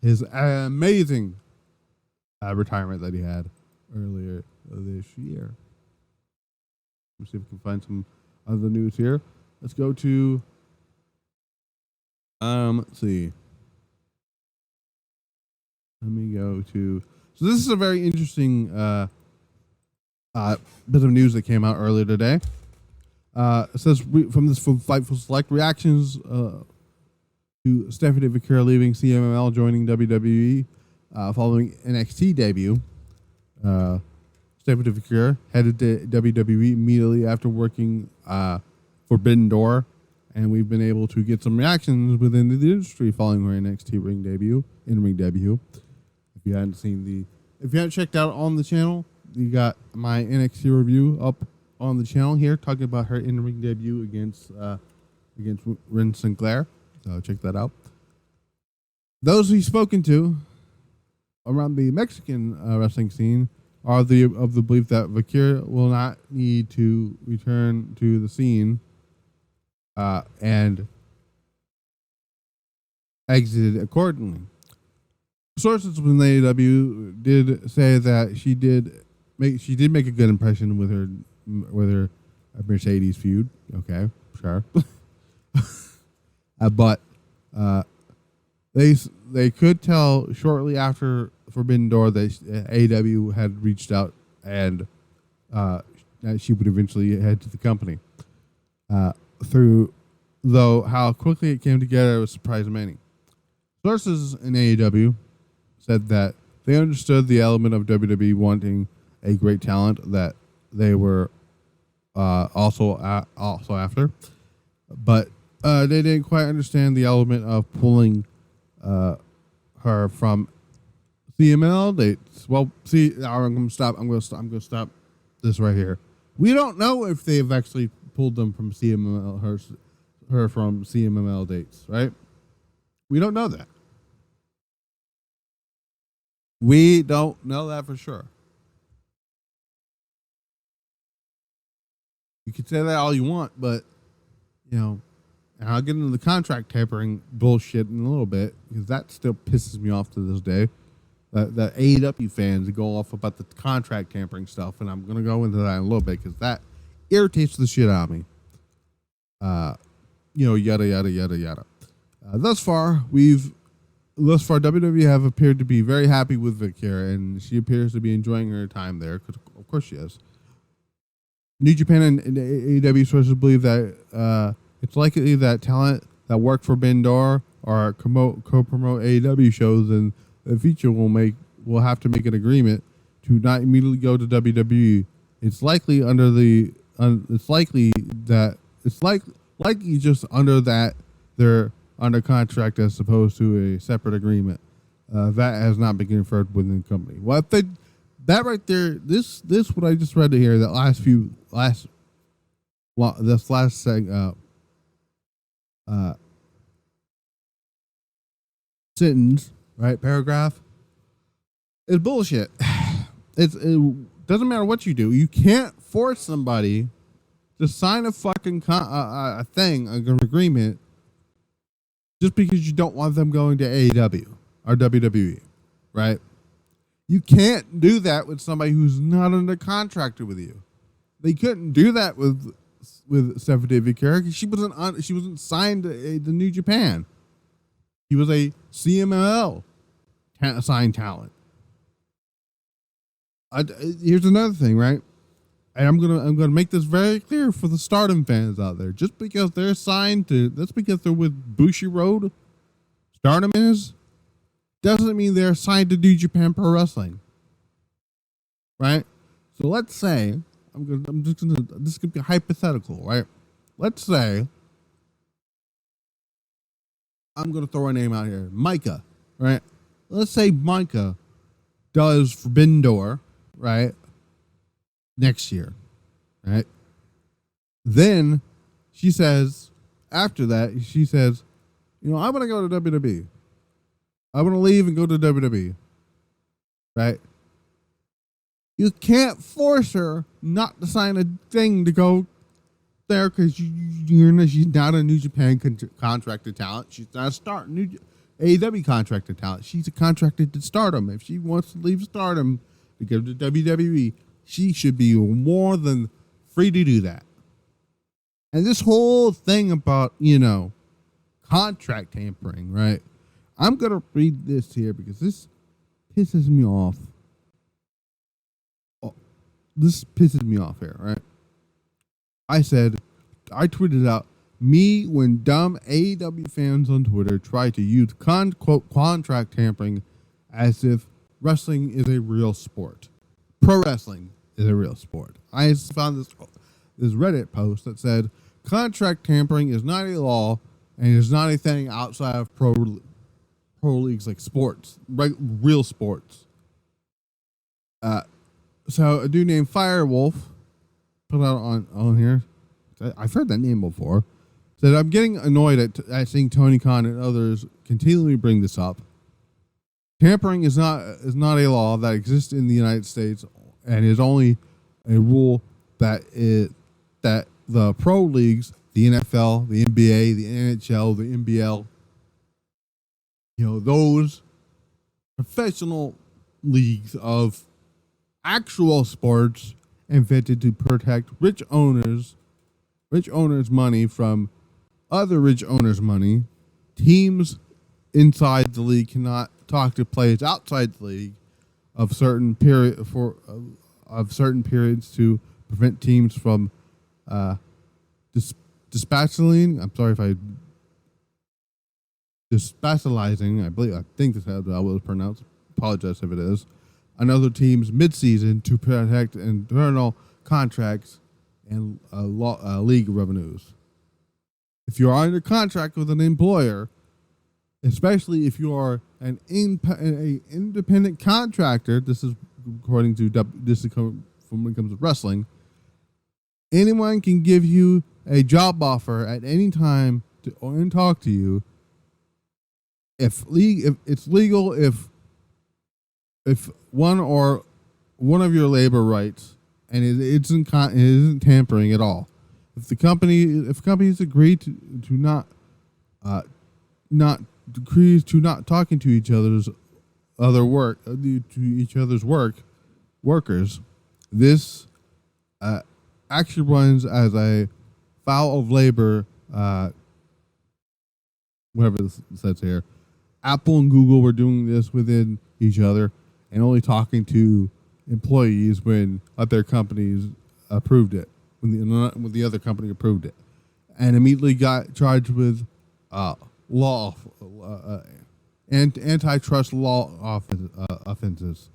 his amazing retirement that he had earlier this year. Let's see if we can find some other news here. Let's go to let's see. Let me go to. So this is a very interesting bit of news that came out earlier today. It says from Fightful Select reactions to Stephanie Vaquero leaving CMLL, joining WWE following NXT debut. Stephanie Vaquero headed to WWE immediately after working Forbidden Door, and we've been able to get some reactions within the industry following her NXT in-ring debut. If you haven't checked out on the channel, you got my NXT review up on the channel here, talking about her in-ring debut against Ren Sinclair. So check that out. Those we've spoken to around the Mexican wrestling scene are of the belief that Vaquero will not need to return to the scene and exited accordingly. Sources within the AEW did say that she did make a good impression with her Mercedes feud. Okay, sure. But they could tell shortly after Forbidden Door that AEW had reached out and that she would eventually head to the company. Though how quickly it came together was surprising many. Sources in AEW said that they understood the element of WWE wanting a great talent that they were also after, but they didn't quite understand the element of pulling her from CMLL dates. Well, see, I'm going to stop this right here. We don't know if they've actually pulled them from CMLL, her from CMLL dates, right? We don't know that. We don't know that for sure. You can say that all you want, but, and I'll get into the contract tampering bullshit in a little bit, because that still pisses me off to this day. That AEW fans go off about the contract tampering stuff, and I'm going to go into that in a little bit, because that irritates the shit out of me. Yada, yada, yada, yada. Thus far, WWE have appeared to be very happy with Vaquero, and she appears to be enjoying her time there, because of course she is. New Japan and AEW sources believe that it's likely that talent that work for Bendor or co-promote AEW shows in the future will have to make an agreement to not immediately go to WWE. It's likely just under that they're under contract as opposed to a separate agreement. That has not been confirmed within the company. Well, if that right there, this what I just read here, that last sentence, right, paragraph, is bullshit. It doesn't matter what you do. You can't force somebody to sign a fucking an agreement, just because you don't want them going to AEW or WWE, right? You can't do that with somebody who's not under contract with you. They couldn't do that with Stephanie Vaquero because she wasn't signed to the New Japan. He was a CMLL signed talent. Here's another thing, right? And I'm gonna make this very clear for the Stardom fans out there. Just because they're with Bushiroad, Stardom doesn't mean they're signed to New Japan Pro Wrestling. Right? So let's say this is gonna be hypothetical, right? Let's say I'm gonna throw a name out here, Micah, right? Let's say Micah does Forbidden Door, right? Next year, right? Then she says, after that, I want to go to WWE. I want to leave and go to WWE, right? You can't force her not to sign a thing to go there because she's not a New Japan contracted talent. She's not a New AEW contracted talent. She's a contracted to Stardom. If she wants to leave Stardom to go to WWE, she should be more than free to do that. And this whole thing about, contract tampering, right? I'm going to read this here because this pisses me off. Oh, this pisses me off here, right? I tweeted out, me when dumb AEW fans on Twitter try to use quote contract tampering as if wrestling is a real sport. Pro wrestling is a real sport. I found this Reddit post that said contract tampering is not a law and is not a thing outside of pro leagues like sports, real sports. So a dude named Firewolf put out on here. I've heard that name before. Said I'm getting annoyed at seeing Tony Khan and others continually bring this up. Tampering is not a law that exists in the United States and is only a rule that the pro leagues, the NFL, the NBA, the NHL, the NBL, those professional leagues of actual sports invented to protect rich owners' money from other rich owners' money. Teams inside the league cannot talk to players outside the league of certain periods to prevent teams from dispatching. I'm sorry if I dispatchalizing. I think that's how that was pronounced. Apologize if it is. Another team's midseason to protect internal contracts and league revenues. If you are under contract with an employer, especially if you are an independent contractor, this is according to from when it comes to wrestling, anyone can give you a job offer at any time and talk to you. If it's legal, if one of your labor rights and it isn't tampering at all. If companies agree to not talking to each other's workers, this actually runs as a foul of labor. Whatever this says here, Apple and Google were doing this within each other and only talking to employees when other companies approved it. When the other company approved it, and immediately got charged with antitrust law offenses.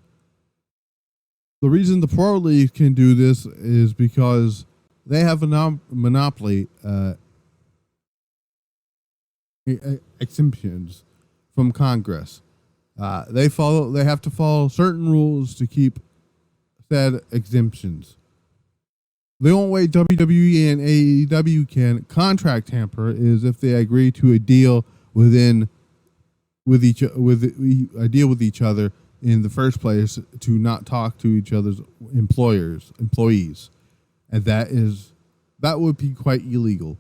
The reason the pro league can do this is because they have a monopoly exemptions from Congress. They have to follow certain rules to keep said exemptions. The only way WWE and AEW can contract tamper is if they agree to a deal with each other in the first place to not talk to each other's employees, and that would be quite illegal.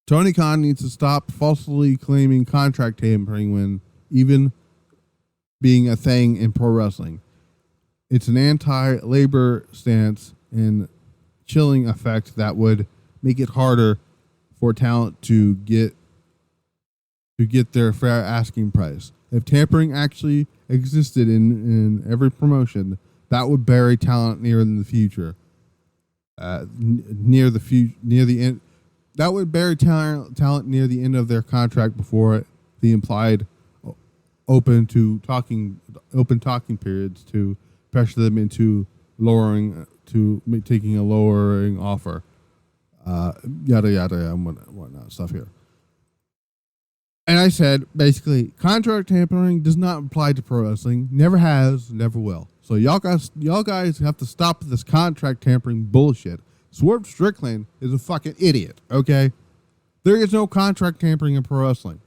Tony Khan needs to stop falsely claiming contract tampering when even being a thing in pro wrestling. It's an anti-labor stance and chilling effect that would make it harder for talent to get their fair asking price. If tampering actually existed in every promotion, that would bury talent near the end. That would bury talent near the end of their contract before the implied open talking periods to pressure them into taking a lowering offer, yada yada and whatnot stuff here. And I said basically, contract tampering does not apply to pro wrestling. Never has, never will. So y'all guys have to stop this contract tampering bullshit. Swerve Strickland is a fucking idiot. Okay, there is no contract tampering in pro wrestling.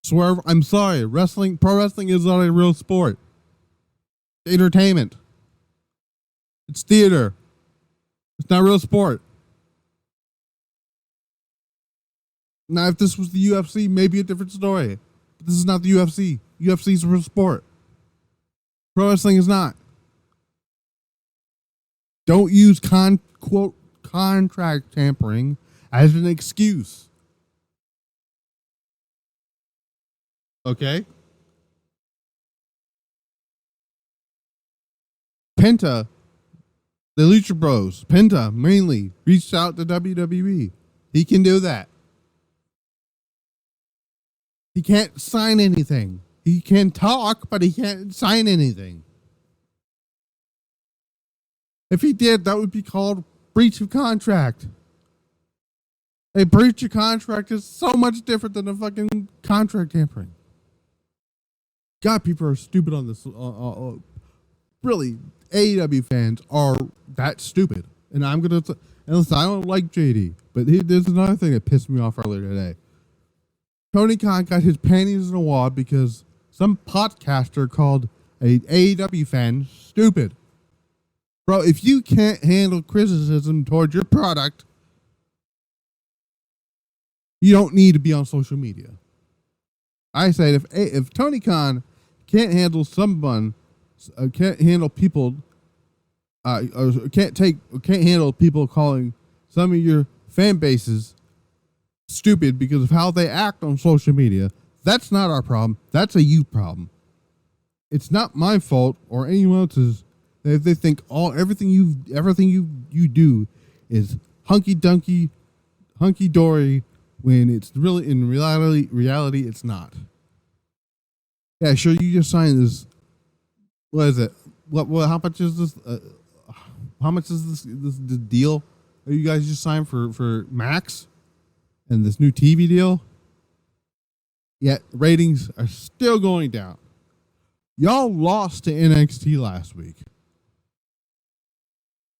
Swerve, I'm sorry, pro wrestling is not a real sport. Entertainment. It's theater. It's not real sport. Now, if this was the UFC, maybe a different story. But this is not the UFC. UFC is a real sport. Pro wrestling is not. Don't use quote contract tampering as an excuse. Okay? Penta, the Lucha Bros, Penta mainly reached out to WWE. He can do that. He can't sign anything. He can talk, but he can't sign anything. If he did, that would be called breach of contract. A breach of contract is so much different than a fucking contract tampering. God, people are stupid on this. Really, AEW fans are that stupid. And I'm going to... And listen, I don't like JD, but there's another thing that pissed me off earlier today. Tony Khan got his panties in a wad because some podcaster called a AEW fan stupid. Bro, if you can't handle criticism towards your product, you don't need to be on social media. I said if Tony Khan can't handle someone, can't handle people, or can't handle people calling some of your fan bases stupid because of how they act on social media, that's not our problem. That's a you problem. It's not my fault or anyone else's if they think everything you do is hunky dory when it's really in reality it's not. Yeah, sure. You just signed this. What is it? What? How much is this? How much is this deal that you guys just signed for Max and this new TV deal? Yet ratings are still going down. Y'all lost to NXT last week.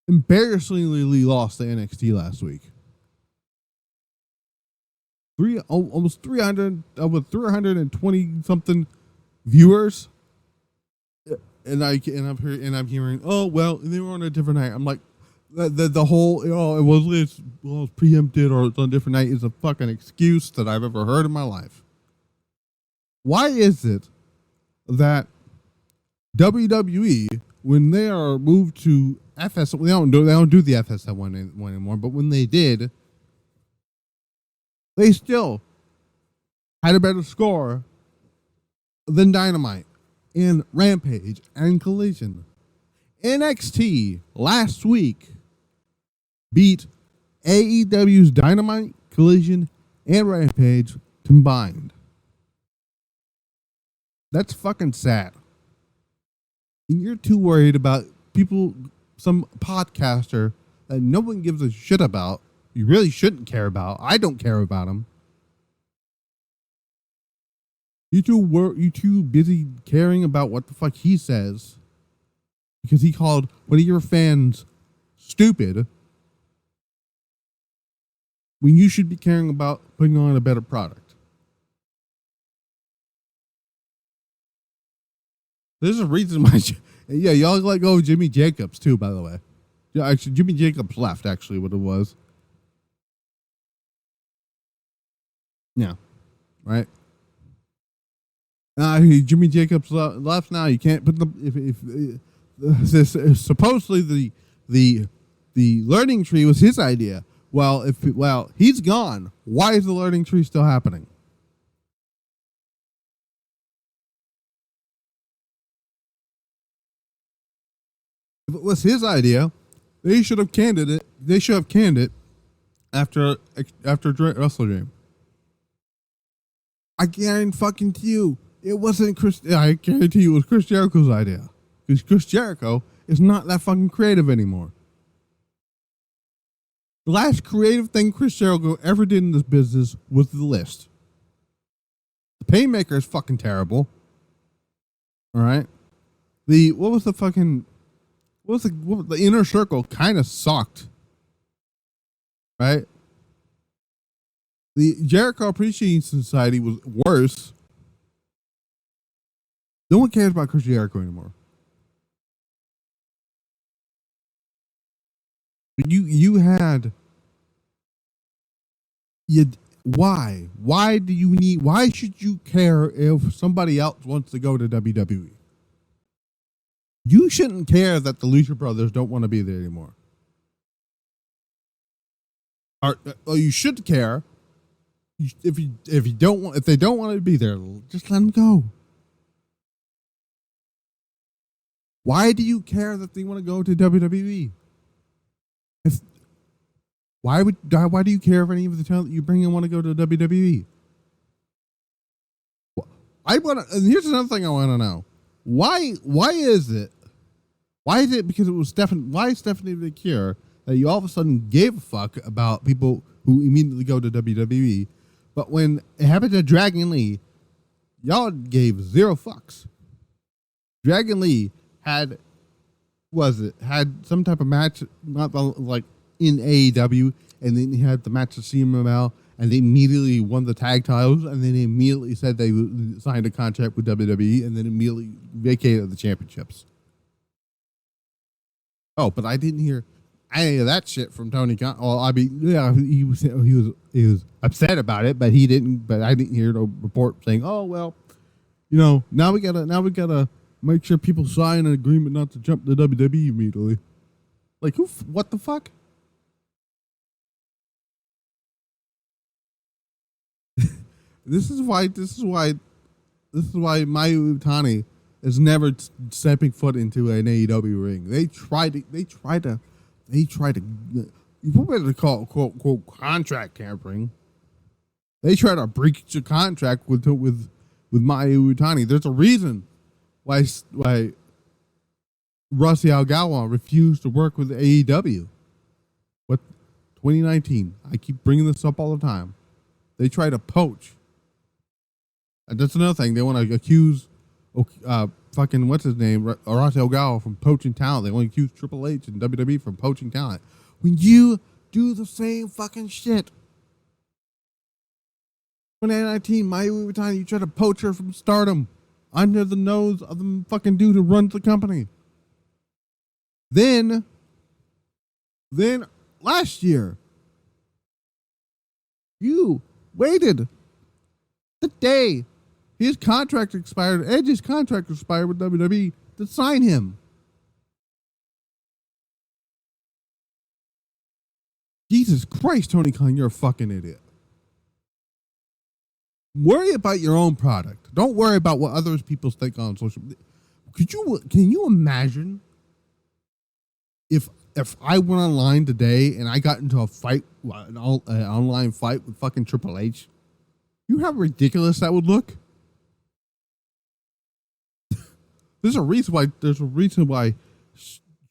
Embarrassingly lost to NXT last week. Almost 300 with 320 something viewers. And I'm hearing, oh well, they were on a different night. I'm like, the whole it was preempted or it's on a different night is a fucking excuse that I've ever heard in my life. Why is it that WWE, when they are moved to FS, they don't do the FS1 one anymore, but when they did, they still had a better score than Dynamite and Rampage and Collision. NXT last week beat AEW's Dynamite, Collision, and Rampage combined. That's fucking sad. And you're too worried about people, some podcaster that no one gives a shit about. You really shouldn't care about. I don't care about him. You too busy caring about what the fuck he says because he called one of your fans stupid when you should be caring about putting on a better product. There's a reason why. Yeah, y'all let go of Jimmy Jacobs too, by the way. Yeah, actually, Jimmy Jacobs left, actually, what it was. Yeah, right? Jimmy Jacobs left now. You can't put them. If supposedly the learning tree was his idea. Well, he's gone. Why is the learning tree still happening? If it was his idea, they should have canned it. They should have canned it after WrestleDream. I guarantee you, it wasn't Chris. I guarantee you, it was Chris Jericho's idea because Chris Jericho is not that fucking creative anymore. The last creative thing Chris Jericho ever did in this business was the list. The Painmaker is fucking terrible. All right. The Inner Circle kind of sucked. Right? The Jericho Appreciation Society was worse. No one cares about Chris Jericho anymore. You had you. Why do you need? Why should you care if somebody else wants to go to WWE? You shouldn't care that the Lucha Brothers don't want to be there anymore. Or you should care if they don't want to be there, just let them go. Why do you care that they want to go to WWE? Why do you care if any of the talent you bring in want to go to WWE? And here's another thing I want to know. Why is it? Why is it because it was why is Stephanie McCure that you all of a sudden gave a fuck about people who immediately go to WWE, but when it happened to Dragon Lee, y'all gave zero fucks. Dragon Lee had some type of match, not like in AEW, and then he had the match with CMLL, and they immediately won the tag titles, and then they immediately said they signed a contract with WWE, and then immediately vacated the championships. Oh, but I didn't hear any of that shit from Tony Khan. Well, I mean, yeah, he was upset about it, but he didn't. But I didn't hear no report saying, "Oh well, now we gotta make sure people sign an agreement not to jump to WWE immediately." Like who? What the fuck? This is why Mayu Iwatani is never stepping foot into an AEW ring. They try to you better call quote contract tampering. They try to breach a contract with Mayu Iwatani. There's a reason why Rusty Algawa refused to work with AEW. What 2019? I keep bringing this up all the time. They try to poach. And that's another thing. They want to accuse fucking what's his name, Rusty Algawa, from poaching talent. They want to accuse Triple H and WWE from poaching talent. When you do the same fucking shit. 2019, Mayu Iwatani, you try to poach her from Stardom under the nose of the fucking dude who runs the company. Then last year, you waited the day his contract expired, Edge's contract expired with WWE, to sign him. Jesus Christ, Tony Khan, you're a fucking idiot. Worry about your own product. Don't worry about what other people think on social media. Can you imagine if I went online today and I got into a fight, an online fight with fucking Triple H? You know how ridiculous that would look? There's a reason why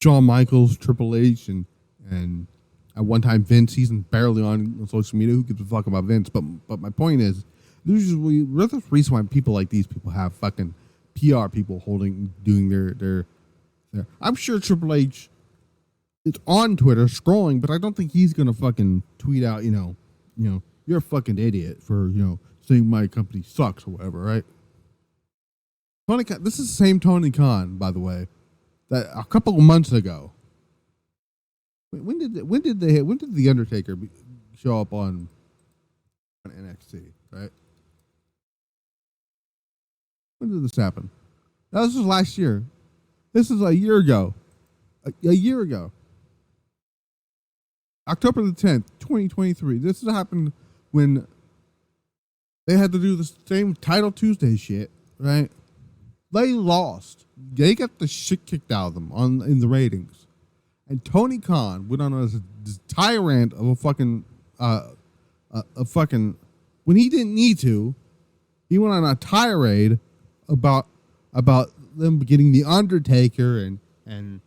Shawn Michaels, Triple H, and at one time Vince, he's barely on social media. Who gives a fuck about Vince? But my point is, there's a reason why people like these people have fucking PR people doing their. I'm sure Triple H is on Twitter scrolling, but I don't think he's gonna fucking tweet out, you're a fucking idiot for saying my company sucks or whatever, right? Tony Khan, this is the same Tony Khan, by the way, that a couple of months ago. When did the Undertaker show up on NXT? Right? When did this happen? This was last year. This is a year ago. A year ago. October the 10th, 2023. This happened when they had to do the same Title Tuesday shit, right? They lost. They got the shit kicked out of them in the ratings. And Tony Khan went on this tirade of a fucking when he didn't need to. He went on a tirade about them getting the Undertaker and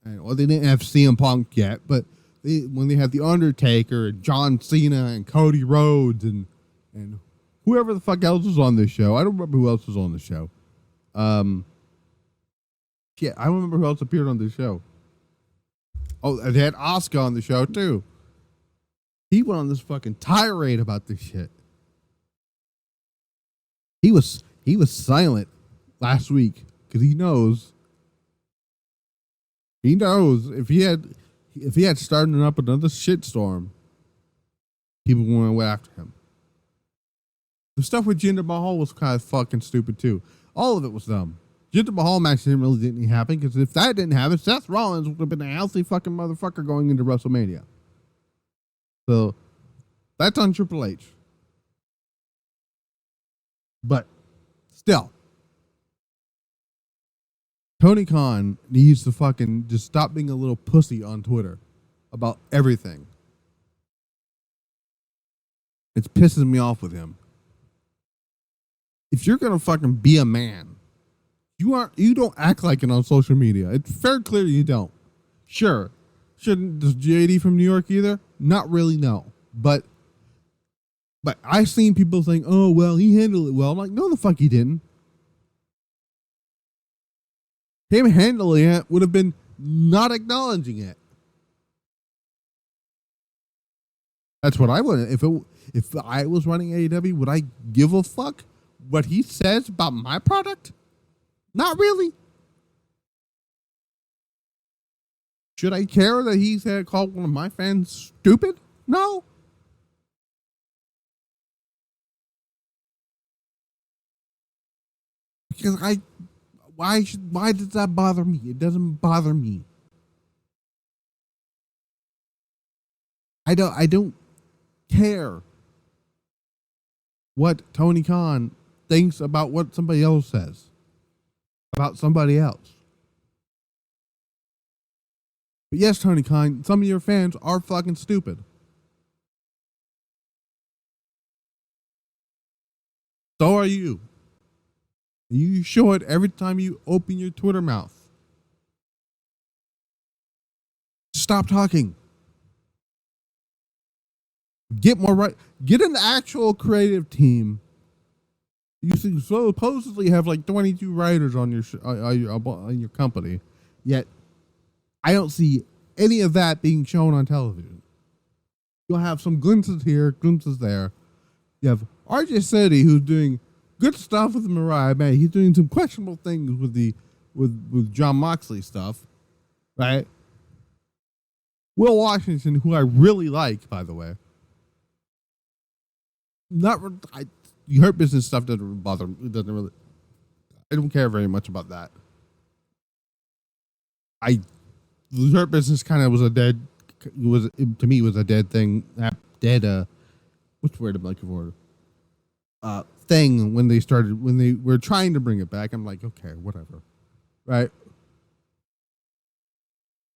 well, they didn't have CM Punk yet, but when they had the Undertaker and John Cena and Cody Rhodes and whoever the fuck else was on this show. I don't remember who else was on the show. Shit, I don't remember who else appeared on the show. Oh, they had Asuka on the show too. He went on this fucking tirade about this shit. He was silent last week because he knows He knows if he had started up another shitstorm, people went after him. The stuff with Jinder Mahal was kind of fucking stupid too. All of it was dumb. Jinder Mahal match didn't happen because if that didn't happen, Seth Rollins would have been a healthy fucking motherfucker going into WrestleMania. So that's on Triple H. But still, Tony Khan needs to fucking just stop being a little pussy on Twitter about everything. It's pissing me off with him. If you're gonna fucking be a man, you don't act like it on social media. It's fair clear you don't. Sure. Does JD from New York either? Not really, no. But I've seen people saying, oh well, he handled it well. I'm like, no the fuck he didn't. Him handling it would have been not acknowledging it. That's what I would. If I was running AEW, would I give a fuck what he says about my product? Not really. Should I care that he said called one of my fans stupid? No. Because why does that bother me? It doesn't bother me. I don't care what Tony Khan thinks about what somebody else says about somebody else. But yes, Tony Khan, some of your fans are fucking stupid. So are you. You show it every time you open your Twitter mouth. Stop talking. Get more right. Get an actual creative team. You supposedly have like 22 writers on your company, yet I don't see any of that being shown on television. You'll have some glimpses here, glimpses there. You have RJ City, who's doing good stuff with Mariah May. He's doing some questionable things with Jon Moxley stuff, right? Will Washington, who I really like, by the way. You Hurt Business stuff doesn't bother me. It doesn't really. I don't care very much about that. The Hurt Business kind of was a dead. To me, it was a dead thing. Dead. What's the word I'm looking for? Thing when they were trying to bring it back. I'm like, okay, whatever, right?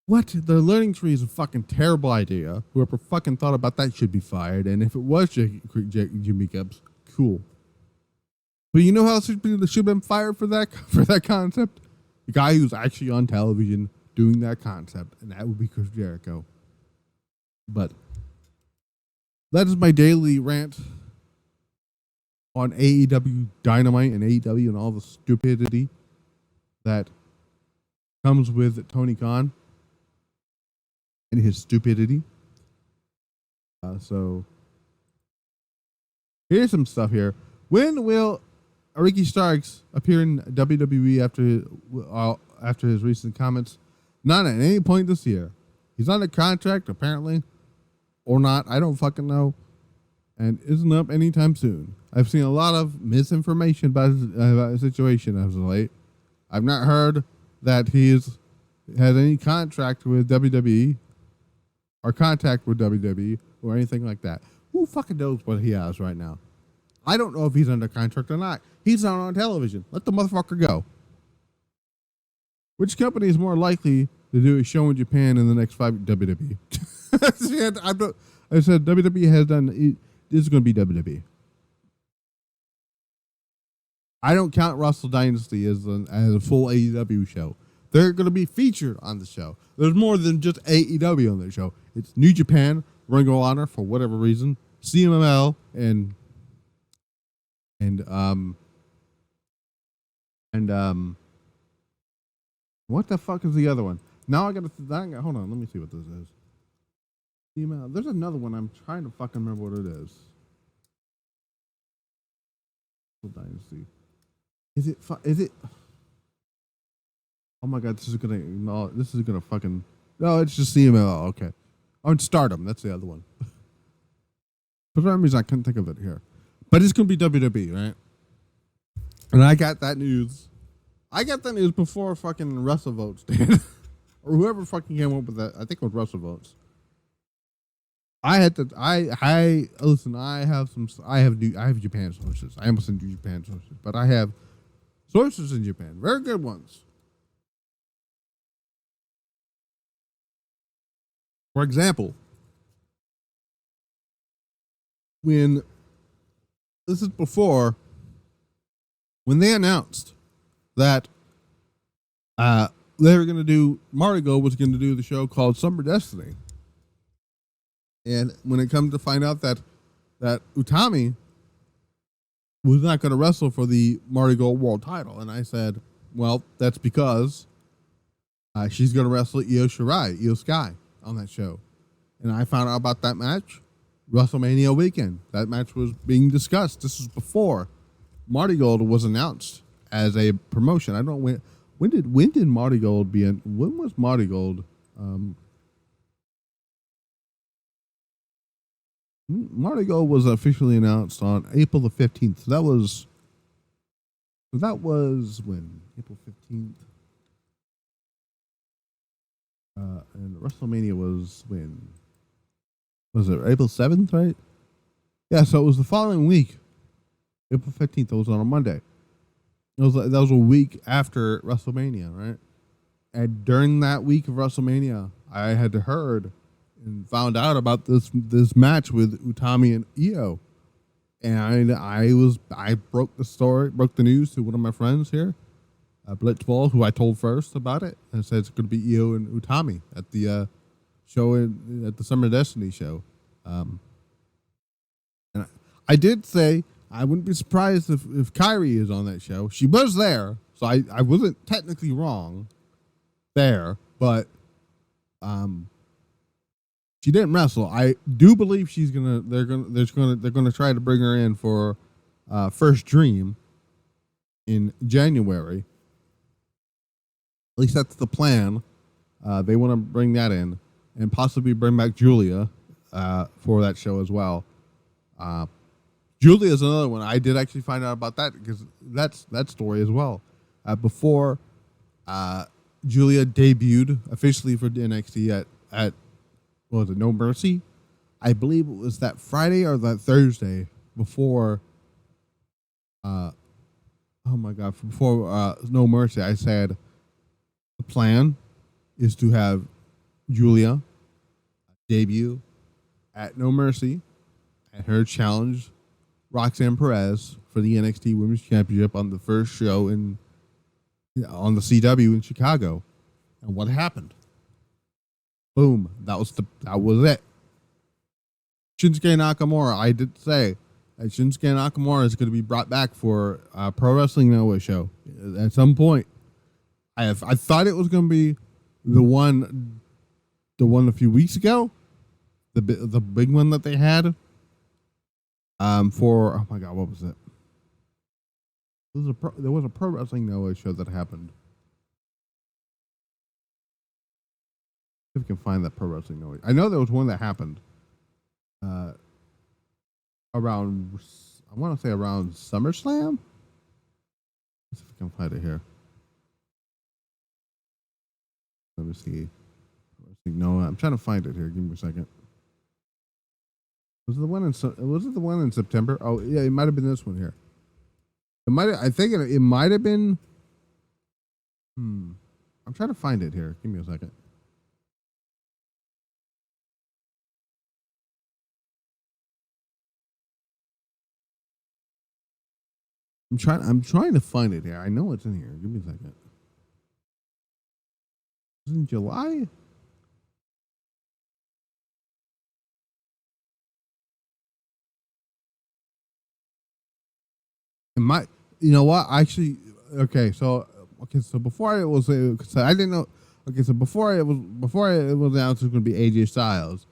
What? The learning tree is a fucking terrible idea. Whoever fucking thought about that should be fired. And if it was Jimmy Gibbs, cool. But you know how should have been fired for that concept? The guy who's actually on television doing that concept, and that would be Chris Jericho. But that is my daily rant on AEW Dynamite and AEW and all the stupidity that comes with Tony Khan and his stupidity. So here's some stuff here. When will Ricky Starks appear in WWE after his recent comments? Not at any point this year. He's under contract, apparently, or not. I don't fucking know. And isn't up anytime soon. I've seen a lot of misinformation about his situation as of late. I've not heard that he has any contract with WWE or contact with WWE or anything like that. Who fucking knows what he has right now? I don't know if he's under contract or not. He's not on television. Let the motherfucker go. Which company is more likely to do a show in Japan in the next 5 WWE? I said WWE has done. This is going to be WWE. I don't count Wrestle Dynasty as a full AEW show. They're going to be featured on the show. There's more than just AEW on the show. It's New Japan, Ring of Honor for whatever reason, CMLL, and what the fuck is the other one? Now I got to hold on. Let me see what this is. CMLL. There's another one. I'm trying to fucking remember what it is. Dynasty. Is it? Oh my god, this is gonna fucking. No, it's just CMLL. Okay. Oh, it's Stardom. That's the other one. For some reason, I couldn't think of it here. But it's gonna be WWE, right? And I got that news. I got that news before fucking WrestleVotes did, or whoever fucking came up with that. I think it was WrestleVotes. I had to. I listen. I have Japan sources. I almost do Japan sources, but I have sources in Japan, very good ones. For example, when this is before when they announced that they were going to do Marigo was going to do the show called Summer Destiny, and when it comes to find out that Utami was not going to wrestle for the Marigo World Title, and I said, well, that's because she's going to wrestle Io Sky on that show, and I found out about that match WrestleMania weekend. That match was being discussed. This was before Marty Gold was announced as a promotion. I don't know when did Marty Gold be in? When was Marty Gold? Marty Gold was officially announced on April the 15th. So that was when April 15th. And WrestleMania was when? Was it April 7th, right? Yeah, so it was the following week. April 15th, it was on a Monday. That was a week after WrestleMania, right? And during that week of WrestleMania, I had heard and found out about this match with Utami and Io. And I broke the news to one of my friends here, Blitzball, who I told first about it, and said it's going to be Io and Utami at the show at the Summer Destiny show. And I did say I wouldn't be surprised if Kairi is on that show. She was there, so I wasn't technically wrong there, but she didn't wrestle. I do believe they're gonna try to bring her in for First Dream in January. At least that's the plan. They want to bring that in and possibly bring back Julia for that show as well. Julia is another one. I did actually find out about that because that's that story as well. Before Julia debuted officially for NXT at what was it, No Mercy? I believe it was that Friday or that Thursday before before No Mercy. I said the plan is to have Julia debut at No Mercy and her challenge Roxanne Perez for the NXT Women's Championship on the first show on the CW in Chicago. And what happened? Boom. That was it. Shinsuke Nakamura, I did say that Shinsuke Nakamura is going to be brought back for a Pro Wrestling Noah show at some point. I thought it was going to be the one a few weeks ago, the big one that they had. For oh my god, what was it? There was a Pro Wrestling Noah show that happened. If we can find that Pro Wrestling Noah, I know there was one that happened. Around, I want to say around SummerSlam. Let's see if we can find it here. Let me see. Noah, I'm trying to find it here. Give me a second. Was it the one in September? Oh yeah, it might have been this one here. I think it might have been. I'm trying to find it here. Give me a second. I'm trying to find it here. I know it's in here. Give me a second. Was it in July? You know what? Actually, so before it was, so I didn't know. Okay, so before it was announced it was going to be AJ Styles,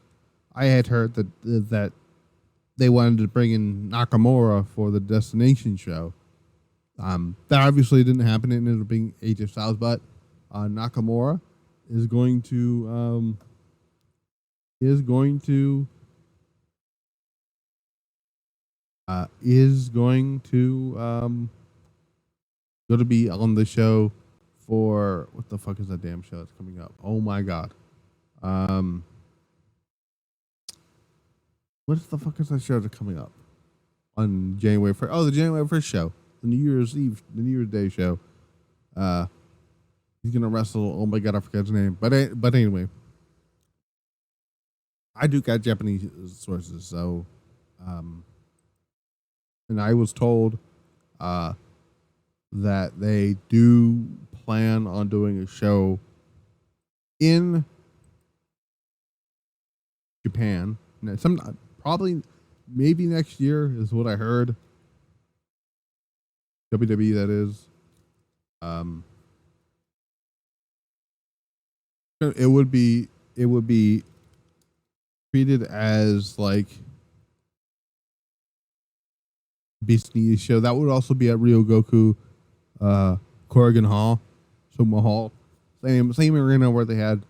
I had heard that they wanted to bring in Nakamura for the Destination show. That obviously didn't happen. It ended up being AJ Styles, but Nakamura is going to is going to going to be on the show for what the fuck is that damn show that's coming up? Oh my god. What the fuck is that show that's coming up on January 1st? Oh, the January 1st show, the New Year's Day show. He's gonna wrestle. Oh my god, I forgot his name. But anyway, I do got Japanese sources, so and I was told that they do plan on doing a show in Japan. Probably maybe next year is what I heard. WWE, that is. It would be treated as like Beast in the East show. That would also be at Ryogoku Corrigan Hall, Suma Hall. Same arena where they had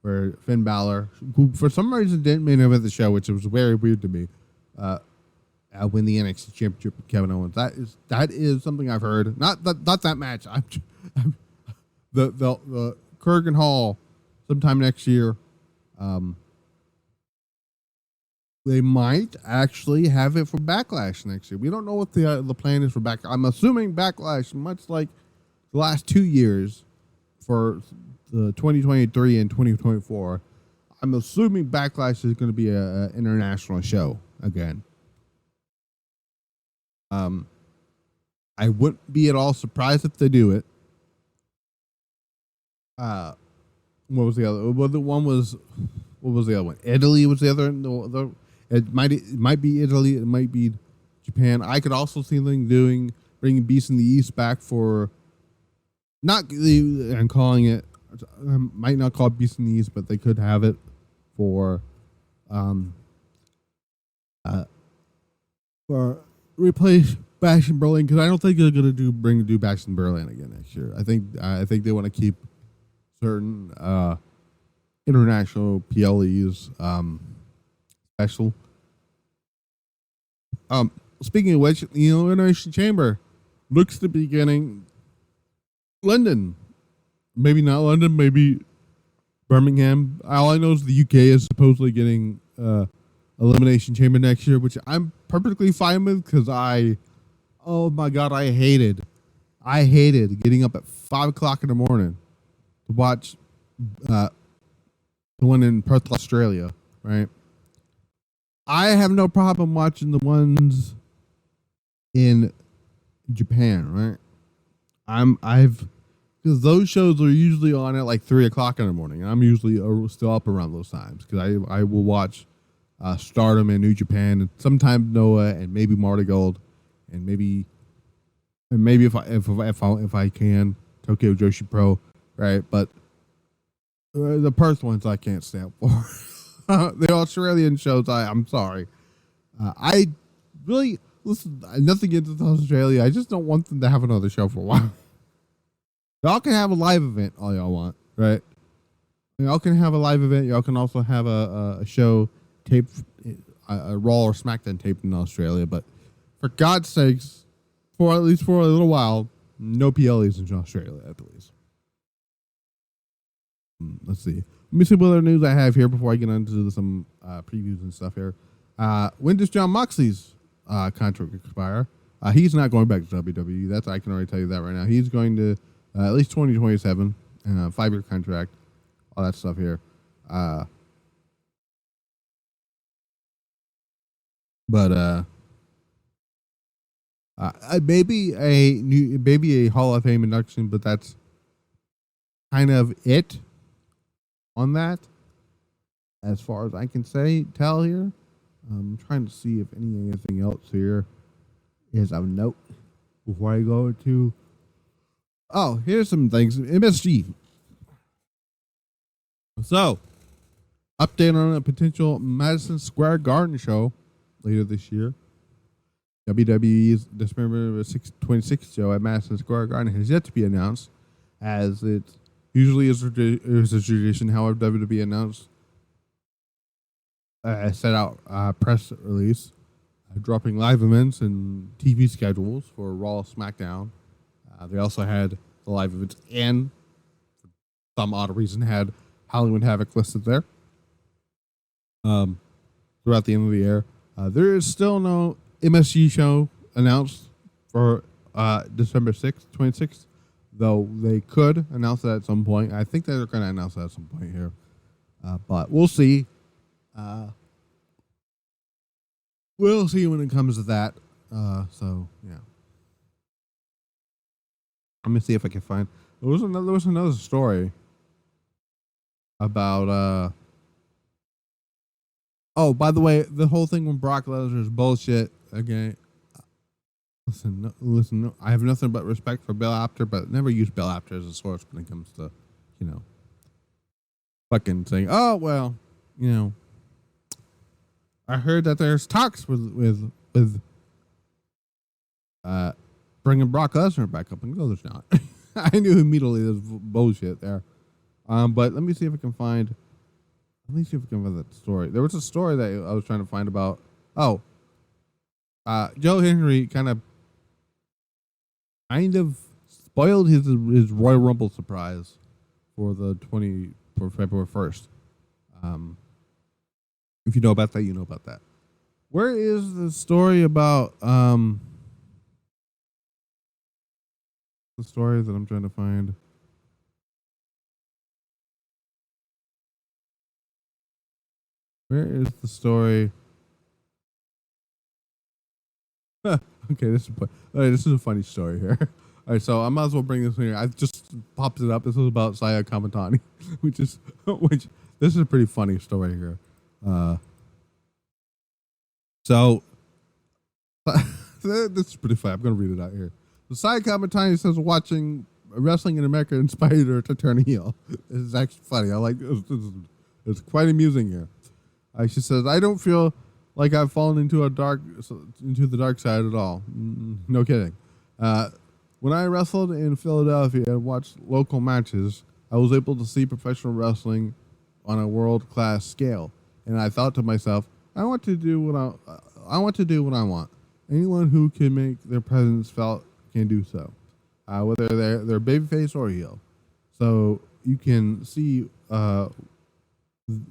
where Finn Balor, who for some reason didn't main event the show, which was very weird to me, win the NXT Championship with Kevin Owens. That is something I've heard. Not that match. The Corrigan Hall sometime next year. They might actually have it for Backlash next year. We don't know what the plan is for Backlash. I'm assuming Backlash, much like the last 2 years for the 2023 and 2024, I'm assuming Backlash is going to be an international show again. I wouldn't be at all surprised if they do it. What was the other? Well, what was the other one? Italy was the other. It might be Italy. It might be Japan. I could also see them bringing Beast in the East back for and calling it. I might not call it Beast in the East, but they could have it for replace Bash in Berlin, because I don't think they're gonna do Bash in Berlin again next year. I think they want to keep certain international PLEs special. Speaking of which, the Elimination Chamber looks to be getting London. Maybe not London, maybe Birmingham. All I know is the UK is supposedly getting Elimination Chamber next year, which I'm perfectly fine with, because oh my god, I hated getting up at 5 o'clock in the morning to watch the one in Perth, Australia, right? I have no problem watching the ones in Japan, right? Because those shows are usually on at like 3 o'clock in the morning, and I'm usually still up around those times, because I will watch Stardom and New Japan, and sometimes Noah, and maybe Marty Gold, and maybe if I can, Tokyo Joshi Pro, right? But the Perth ones I can't stand for. The Australian shows, I'm sorry. I really listen. Nothing against Australia. I just don't want them to have another show for a while. Y'all can have a live event all y'all want, right? Y'all can have a live event. Y'all can also have a show taped, a Raw or SmackDown taped in Australia. But for God's sakes, at least for a little while, no PLEs in Australia, please. Let's see. Let me see what other news I have here before I get into some previews and stuff here. When does Jon Moxley's contract expire? He's not going back to WWE. I can already tell you that right now. He's going to at least 2027, 5-year contract, all that stuff here. Maybe a Hall of Fame induction, but that's kind of it on that, as far as I can tell here. I'm trying to see if anything else here is of note before I go to. Oh, here's some things. MSG. So, update on a potential Madison Square Garden show later this year. WWE's December 26th show at Madison Square Garden has yet to be announced, as it's Usually is a tradition how WWE announced set out press release, dropping live events and TV schedules for Raw, SmackDown. They also had the live events and, for some odd reason, had Halloween Havoc listed there. Throughout the end of the year, there is still no MSG show announced for December 26th, though they could announce that at some point. I think they're going to announce that at some point here, but we'll see. We'll see when it comes to that. So yeah, let me see if I can find. There was another story about. Oh, by the way, the whole thing with Brock Lesnar is bullshit. Again, listen. I have nothing but respect for Bill Apter, but never use Bill Apter as a source when it comes to, fucking saying, oh well, I heard that there's talks with bringing Brock Lesnar back up, and no, there's not. I knew immediately there's bullshit there. But let me see if I can find. Let me see if I can find that story. There was a story that I was trying to find about. Oh, Joe Henry kind of spoiled his Royal Rumble surprise for February 1st. If you know about that, you know about that. Where is the story about the story that I'm trying to find? Where is the story? Okay, this is a funny story here. All right, so I might as well bring this in here. I just popped it up. This is about Saya Kamatani, which this is a pretty funny story here. So this is pretty funny. I'm going to read it out here. So Saya Kamatani says watching wrestling in America inspired her to turn heel. This is actually funny. I like this. It's quite amusing here. She says, I don't feel like I've fallen into the dark side at all. No kidding. When I wrestled in Philadelphia and watched local matches, I was able to see professional wrestling on a world-class scale. And I thought to myself, I want to do what I want. Anyone who can make their presence felt can do so, whether they're babyface or heel. So you can see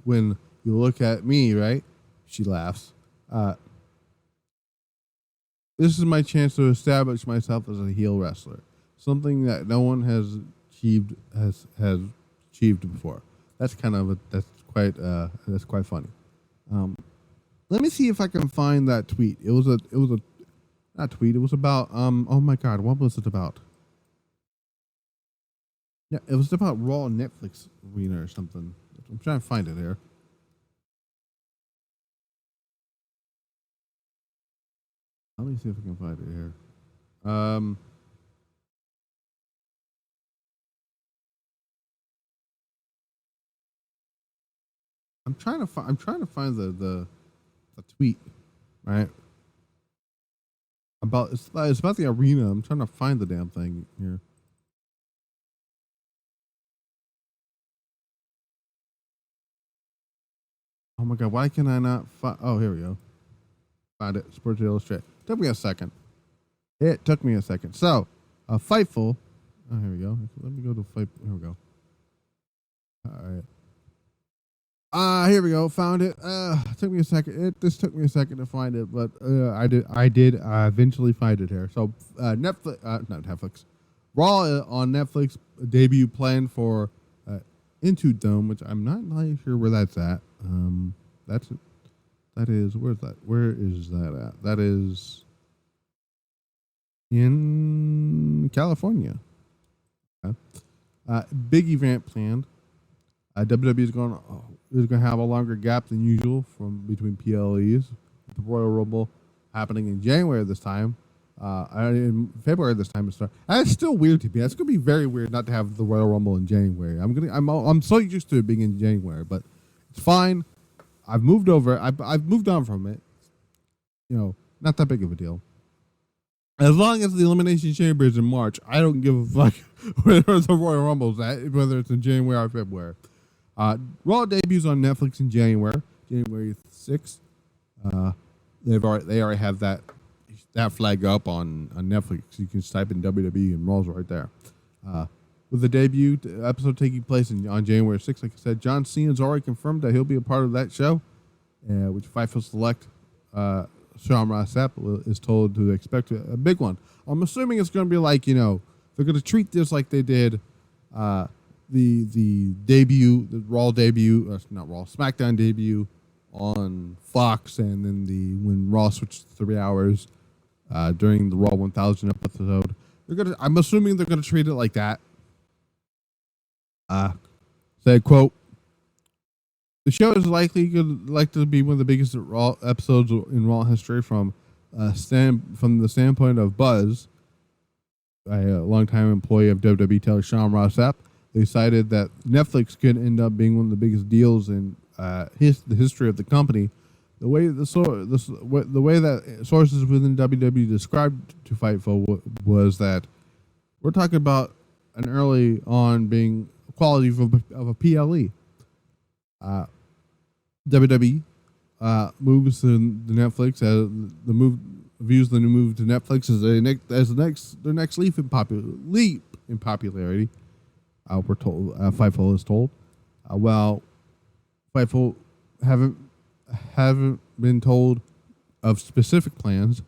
when you look at me, right? She laughs. This is my chance to establish myself as a heel wrestler, something that no one has achieved before. That's quite funny. Let me see if I can find that tweet. It was not tweet. It was about oh my god, what was it about? Yeah, it was about Raw Netflix arena or something. I'm trying to find it here. Let me see if I can find it here. I'm trying to find the tweet, right? It's about the arena. I'm trying to find the damn thing here. Oh my god, why can I not find? Oh, here we go. Found it. Sports Illustrated. Took me a second. It took me a second. So, Fightful. Oh, here we go. Let me go to Fightful. Here we go. All right. Here we go. Found it. It took me a second. This took me a second to find it, but I did eventually find it here. So, Netflix, not Netflix. Raw on Netflix debut planned for Into Dome, which I'm not entirely sure where that's at. Where's that? Where is that at? That is in California. Okay. Big event planned. WWE is going to have a longer gap than usual between PLEs. The Royal Rumble happening in January this time. In February this time. It's still weird to me. It's going to be very weird not to have the Royal Rumble in January. I'm so used to it being in January, but it's fine. I've moved over. I've moved on from it. Not that big of a deal. As long as the Elimination Chamber is in March, I don't give a fuck where the Royal Rumble's at, whether it's in January or February. Raw debuts on Netflix in January 6th. They already have that flag up on Netflix. You can just type in WWE and Raw's right there. With the debut episode taking place on January 6th, like I said, John Cena's already confirmed that he'll be a part of that show, which Fightful Select Sean Ross Sapp is told to expect a big one. I'm assuming it's going to be like, they're going to treat this like they did the debut, the Raw debut, not Raw, SmackDown debut on Fox, and then when Raw switched to 3 hours during the Raw 1000 episode. I'm assuming they're going to treat it like that. Said, quote, "The show is likely to be one of the biggest Raw episodes in Raw history from the standpoint of buzz." A longtime employee of WWE tells Sean Ross Sapp they decided that Netflix could end up being one of the biggest deals in the history of the company. The way that sources within WWE described to Fightful was that we're talking about an early on being quality of a PLE. WWE moves to the Netflix views the new move to Netflix as their next leap in popularity. We're told Fightful is told. Well, Fightful haven't been told of specific plans.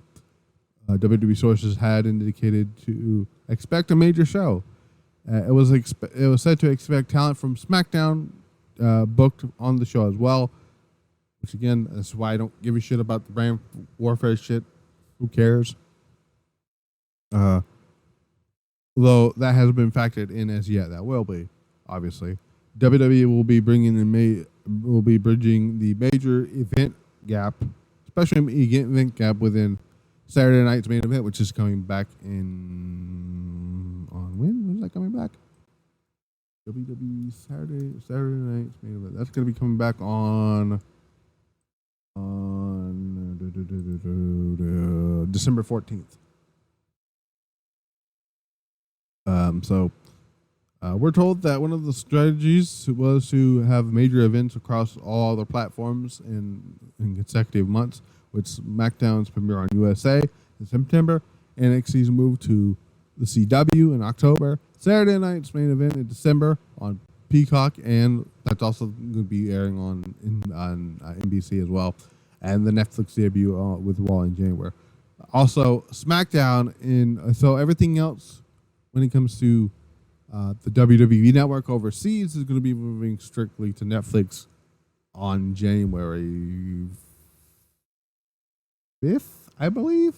WWE sources had indicated to expect a major show. It was said to expect talent from SmackDown booked on the show as well, which again, that's why I don't give a shit about the brand warfare shit. Who cares? Though that hasn't been factored in as yet. That will be, obviously. WWE will be bringing bridging the major event gap, especially event gap within Saturday night's main event, which is coming back on when? When's that coming back? WWE Saturday night's main event. That's going to be coming back on December 14th. We're told that one of the strategies was to have major events across all other platforms in consecutive months, with SmackDown's premiere on USA in September, NXT's move to the CW in October, Saturday night's main event in December on Peacock, and that's also going to be airing on NBC as well, and the Netflix debut with Raw in January. Also, SmackDown so everything else when it comes to the WWE network overseas is going to be moving strictly to Netflix on January 5th, I believe,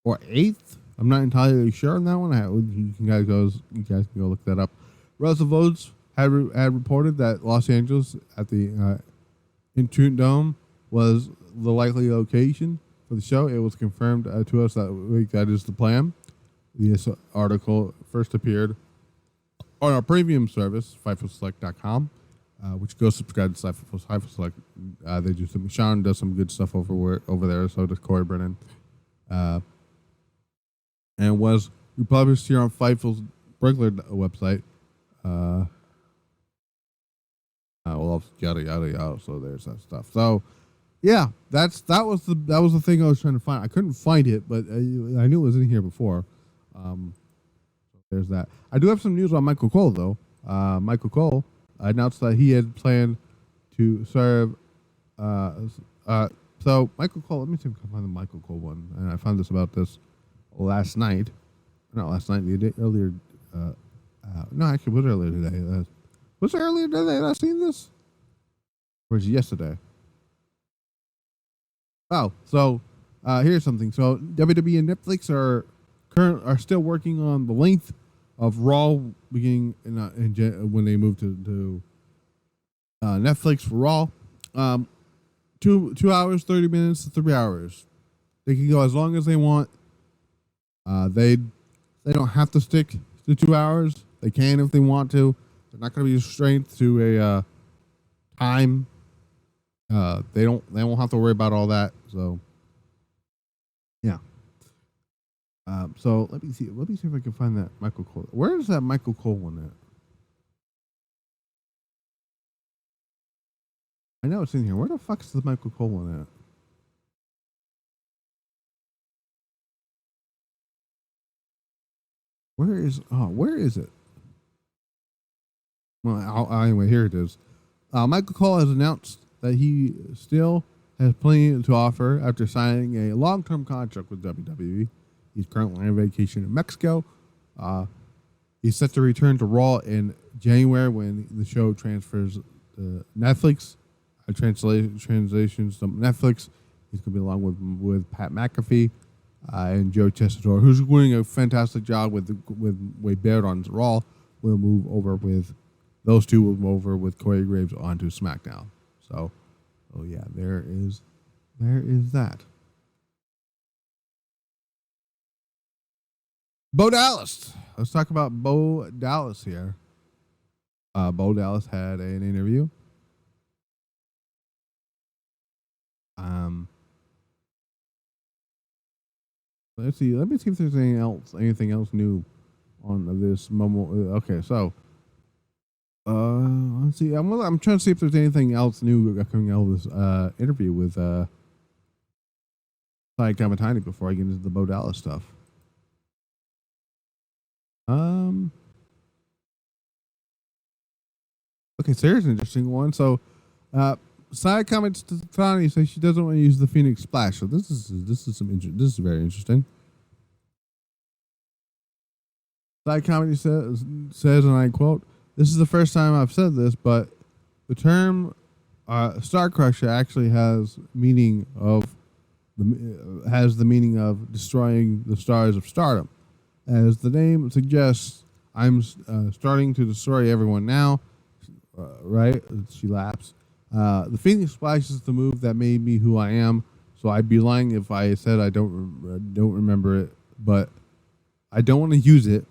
or 8th. I'm not entirely sure on that one. You guys can go look that up. Russell Votes had reported that Los Angeles at the Intuit Dome was the likely location for the show. It was confirmed to us that week that is the plan. This article first appeared on our premium service, FightfulSelect.com, which go subscribe to Fightful Select. They do Sean does some good stuff over there. So does Corey Brennan, and was republished here on Fightful's regular website. Well, yada yada yada. So there's that stuff. So yeah, that was the thing I was trying to find. I couldn't find it, but I knew it was in here before. There's that. I do have some news on Michael Cole, though. Michael Cole announced that he had planned to serve. So Michael Cole, let me see if I can find the Michael Cole one. And I found about this last night. Not last night, the day earlier. No, actually, it was earlier today. Was it earlier today that I seen this? Or was it yesterday? Oh, so here's something. So WWE and Netflix are still working on the length of Raw beginning when they move to Netflix for Raw. 2 hours, 30 minutes to 3 hours. They can go as long as they want. They don't have to stick to 2 hours. They can if they want to. They're not going to be restrained to a time. They won't have to worry about all that. So yeah. So let me see. Let me see if I can find that Michael Cole. Where is that Michael Cole one at? I know it's in here. Where the fuck is the Michael Cole one at? Where is it? Well, anyway, here it is. Michael Cole has announced that he still has plenty to offer after signing a long-term contract with WWE. He's currently on vacation in Mexico. He's set to return to Raw in January when the show transfers to Netflix. Translations to Netflix. He's going to be along with Pat McAfee and Joe Tessitore, who's doing a fantastic job with Wade Barrett on Raw. Those two will move over with Corey Graves onto SmackDown. So, yeah, there is that. Bo Dallas. Let's talk about Bo Dallas here. Bo Dallas had an interview. Let's see. Let me see if there's anything else new on this Momo. Okay, so let's see. I'm trying to see if there's anything else new coming out of this interview with Sai Kamatani before I get into the Bo Dallas stuff. Okay, so here's an interesting one. So, Sai Kamatani says she doesn't want to use the Phoenix Splash. So this is very interesting. Sai Kamatani says, and I quote, "This is the first time I've said this, but the term Star Crusher actually has the meaning of destroying the stars of Stardom. As the name suggests, I'm starting to destroy everyone now." Right? She laughs. The Phoenix Splash is the move that made me who I am. So I'd be lying if I said I don't remember it, but I don't want to use it.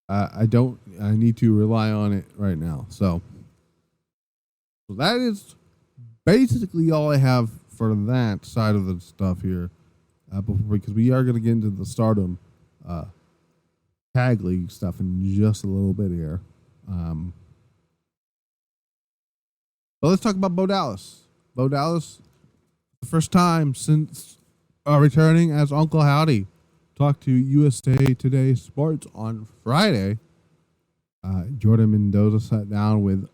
I need to rely on it right now. So that is basically all I have for that side of the stuff here. Because we are going to get into the Stardom Tag League stuff in just a little bit here. But let's talk about Bo Dallas. Bo Dallas, the first time since returning as Uncle Howdy, talked to USA Today Sports on Friday. Jordan Mendoza sat down with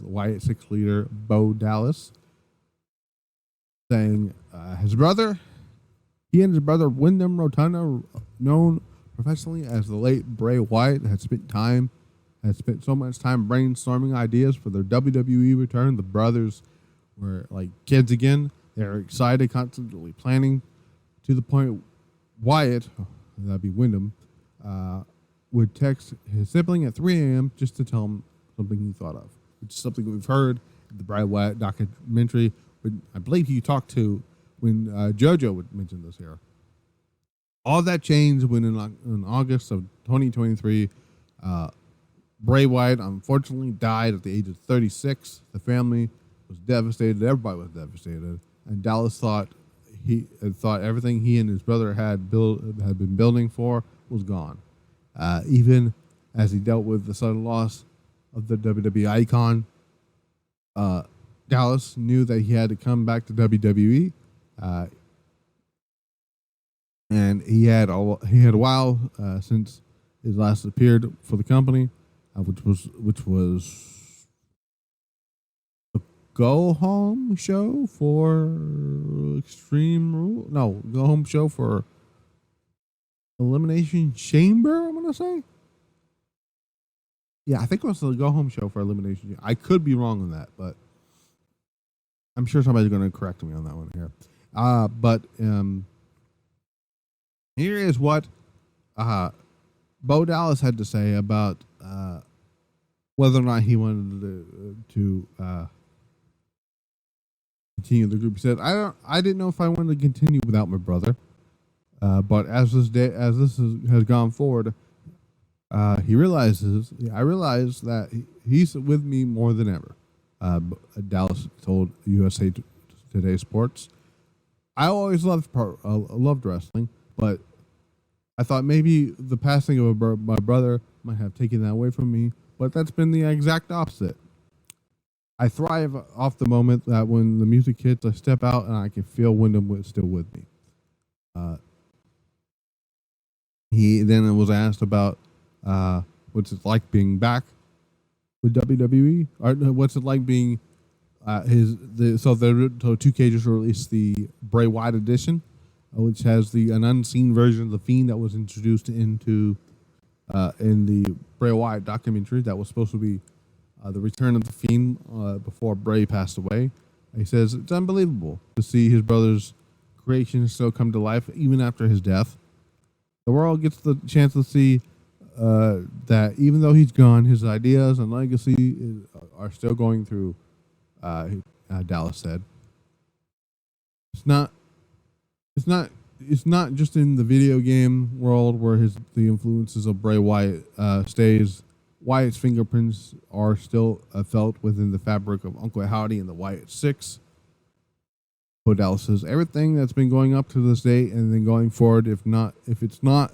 Wyatt Sicks leader Bo Dallas, saying he and his brother Wyndham Rotunda, known professionally as the late Bray Wyatt, had spent so much time brainstorming ideas for their WWE return. The brothers were like kids again. They were excited, constantly planning, to the point Wyatt, that'd be Wyndham, would text his sibling at 3 a.m. just to tell him something he thought of, which is something we've heard in the Bray Wyatt documentary. I believe he talked to when JoJo would mention this here. All that changed when in August of 2023, Bray Wyatt unfortunately died at the age of 36. The family was devastated. Everybody was devastated. And Dallas thought everything he and his brother had been building for was gone. Even as he dealt with the sudden loss of the WWE icon, Dallas knew that he had to come back to WWE. And he had a while since his last appeared for the company, which was the Go Home show for Extreme Rule. No, Go Home show for Elimination Chamber. I'm gonna say. Yeah, I think it was the Go Home show for Elimination Chamber. I could be wrong on that, but I'm sure somebody's going to correct me on that one here. But here is what Bo Dallas had to say about whether or not he wanted to continue the group. He said, "I didn't know if I wanted to continue without my brother, but as this has gone forward, I realized that he's with me more than ever." Dallas told USA Today Sports, I always loved wrestling, but I thought maybe the passing of my brother might have taken that away from me, but that's been the exact opposite. I thrive off the moment that when the music hits, I step out and I can feel Wyndham still with me. He then was asked about what's it like being back with WWE, or what's it like being so 2K just released the Bray Wyatt edition, which has an unseen version of the Fiend that was introduced into in the Bray Wyatt documentary that was supposed to be the return of the Fiend before Bray passed away. He says it's unbelievable to see his brother's creation still come to life even after his death. The world gets the chance to see that even though he's gone, his ideas and legacy are still going through. Dallas said, "It's not just in the video game world where the influences of Bray Wyatt stays. Wyatt's fingerprints are still felt within the fabric of Uncle Howdy and the Wyatt Sicks." Bo Dallas says everything that's been going up to this day and then going forward, if it's not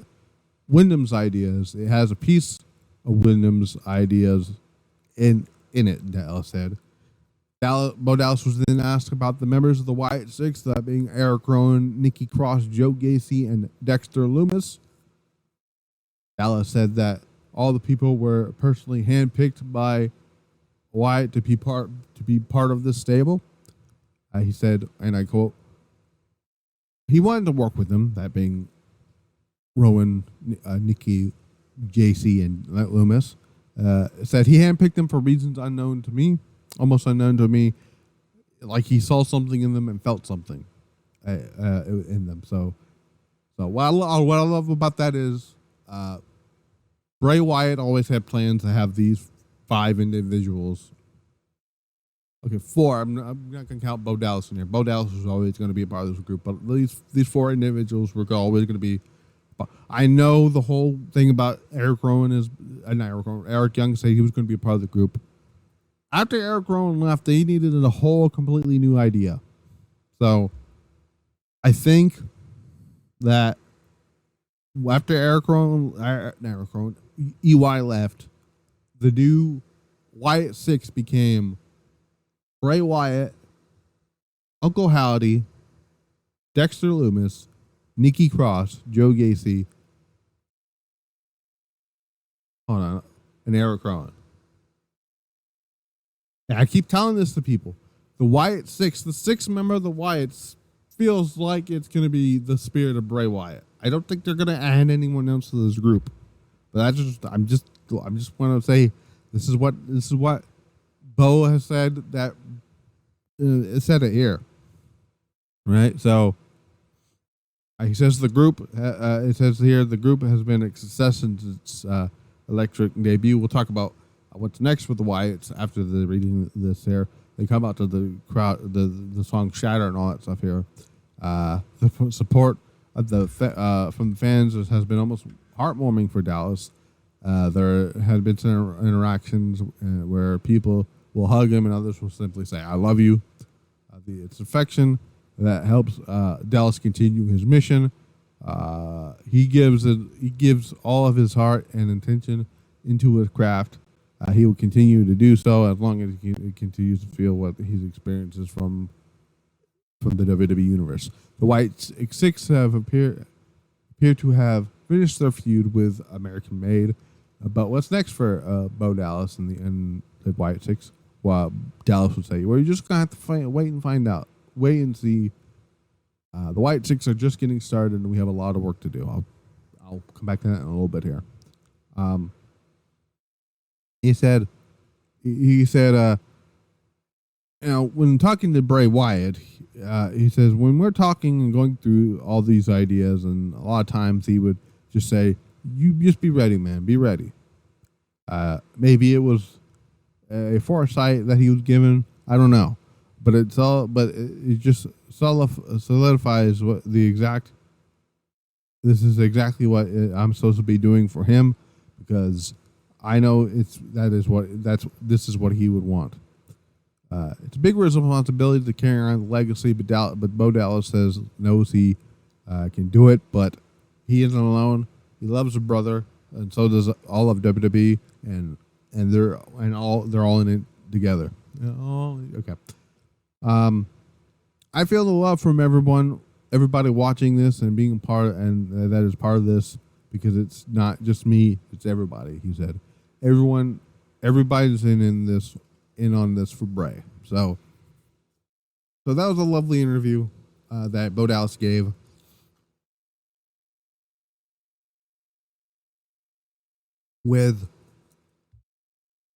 Wyndham's ideas, it has a piece of Wyndham's ideas in it. Dallas said. Bo Dallas was then asked about the members of the Wyatt Sicks, that being Eric Rowan, Nikki Cross, Joe Gacy, and Dexter Lumis. Dallas said that all the people were personally handpicked by Wyatt to be part of this stable. He said, and I quote, he wanted to work with them, that being Rowan, Nikki, Gacy, and Lumis. Said he handpicked them for reasons unknown to me, almost unknown to me, like he saw something in them and felt something in them. So what I love about that is Bray Wyatt always had plans to have these 5 individuals. Okay, 4. I'm not going to count Bo Dallas in here. Bo Dallas was always going to be a part of this group, but these 4 individuals were always going to be. I know the whole thing about Eric Rowan is Eric Young said he was going to be a part of the group. After Eric Rowan left, they needed a whole completely new idea. So I think that after EY left, the new Wyatt Sicks became Bray Wyatt, Uncle Howdy, Dexter Lumis, Nikki Cross, Joe Gacy, and Eric Rowan. And I keep telling this to people. The Wyatt Sicks, the 6th member of the Wyatts, feels like it's going to be the spirit of Bray Wyatt. I don't think they're going to add anyone else to this group. But I'm just want to say this is what Bo has said, that it said it here, right? So he says the group. It says here the group has been a success since its electric debut. We'll talk about what's next with the Wyatts after the reading this here. They come out to the crowd, the song "Shatter" and all that stuff here. The support of from the fans has been almost heartwarming for Dallas. There had been some interactions where people will hug him and others will simply say, "I love you." It's affection that helps Dallas continue his mission. He gives all of his heart and intention into his craft. He will continue to do so as long as he continues to feel what his experiences from the WWE universe. The Wyatt Sicks appear to have finished their feud with American Made. But what's next for Bo Dallas and the Wyatt Sicks? Well, Dallas would say, "Well, you're just gonna have to wait and find out. Wait and see." The Wyatt Sicks are just getting started, and we have a lot of work to do. I'll come back to that in a little bit here. He said, when talking to Bray Wyatt, he says, when we're talking and going through all these ideas, and a lot of times he would just say, "You just be ready, man. Be ready." Maybe it was a foresight that he was given. I don't know, but it just solidifies this is exactly what I'm supposed to be doing for him, because I know this is what he would want. It's a big responsibility to carry on the legacy, but Bo Dallas knows he can do it, but he isn't alone. He loves his brother, and so does all of WWE, and they're all in it together. Okay. I feel the love from everybody watching this and being and that is part of this, because it's not just me, it's everybody. He said, everybody's in on this for Bray. So that was a lovely interview that Bo Dallas gave. With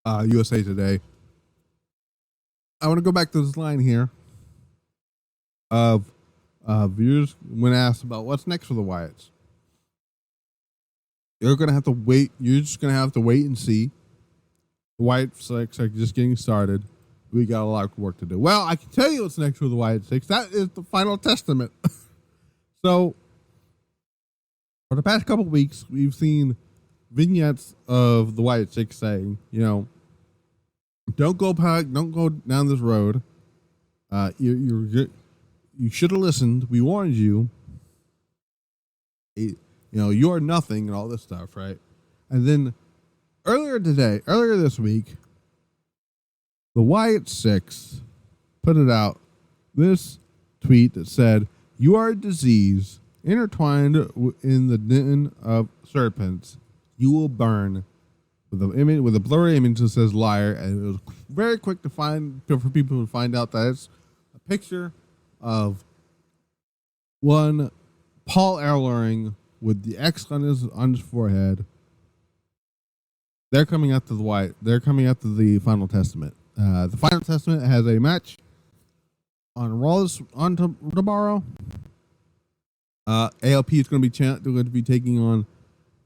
USA Today. I want to go back to this line here of viewers when asked about what's next for the Wyatts. You're going to have to wait. You're just going to have to wait and see. The Wyatt Sicks are just getting started. We got a lot of work to do. Well, I can tell you what's next for the Wyatt Sicks. That is the final testament. So, for the past couple of weeks, we've seen vignettes of the Wyatt Sicks saying, don't go down this road. You should have listened. We warned you. You are nothing and all this stuff, right? And then earlier this week, the Wyatt Sicks put it out, this tweet that said, "You are a disease intertwined in the den of serpents. You will burn," with a blurry image that says "liar," and it was very quick for people to find out that it's a picture of one Paul Ellering with the X on his forehead. They're coming after the Wyatt. They're coming after the Final Testament. The Final Testament has a match on Raw on tomorrow. ALP is going to be taking on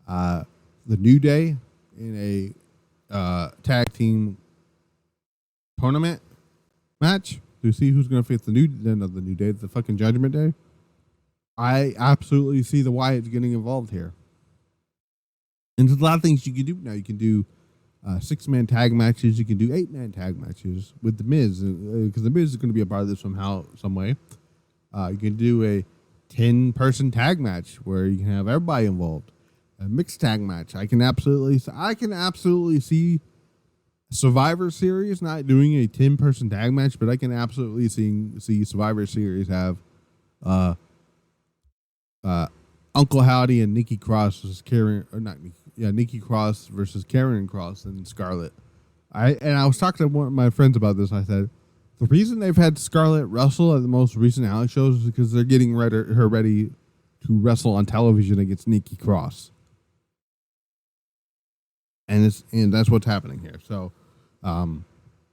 the New Day in a tag team tournament match to see who's going to face the New Day, the fucking Judgment Day. I absolutely see the Wyatts getting involved here. And there's a lot of things you can do now. You can do 6-man tag matches. You can do 8-man tag matches with The Miz, because The Miz is going to be a part of this somehow, some way. You can do a 10-person tag match where you can have everybody involved. A mixed tag match. I can absolutely see Survivor Series not doing a 10-person tag match, but I can absolutely see Survivor Series have Uncle Howdy and Nikki Cross versus Nikki Cross versus Karen Cross and Scarlett. I was talking to one of my friends about this. I said the reason they've had Scarlett wrestle at the most recent Alex shows is because they're getting her ready to wrestle on television against Nikki Cross. And that's what's happening here. So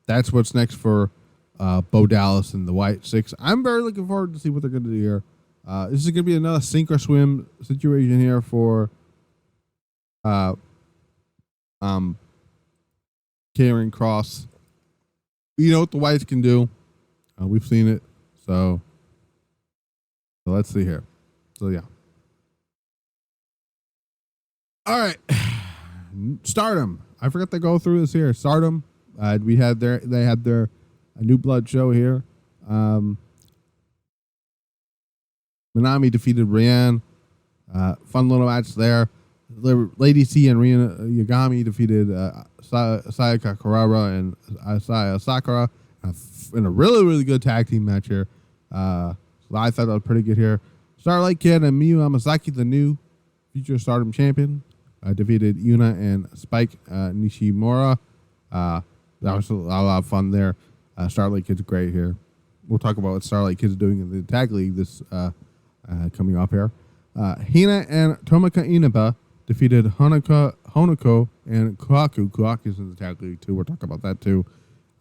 that's what's next for Bo Dallas and the Wyatt Sicks. I'm very looking forward to see what they're going to do here. This is going to be another sink or swim situation here for Karen Cross. You know what the Wyatts can do. We've seen it. So let's see here. So yeah. All right. Stardom. I forgot to go through this here. Stardom. They had their New Blood show here. Manami defeated Ryan. Fun little match there. Lady C and Rina Yagami defeated Sayaka Kurara and Asaya Sakura in a really, really good tag team match here. So I thought that was pretty good here. Starlight Kid and Miyu Hamasaki, the new future Stardom champion, defeated Yuna and Spike Nishimura. That was a lot of fun there. Starlight Kid's great here. We'll talk about what Starlight Kid's doing in the tag league this coming up here. Hina and Tomoka Inaba defeated Honoko and Kuaku. Kuaku's in the tag league too. We'll talk about that too.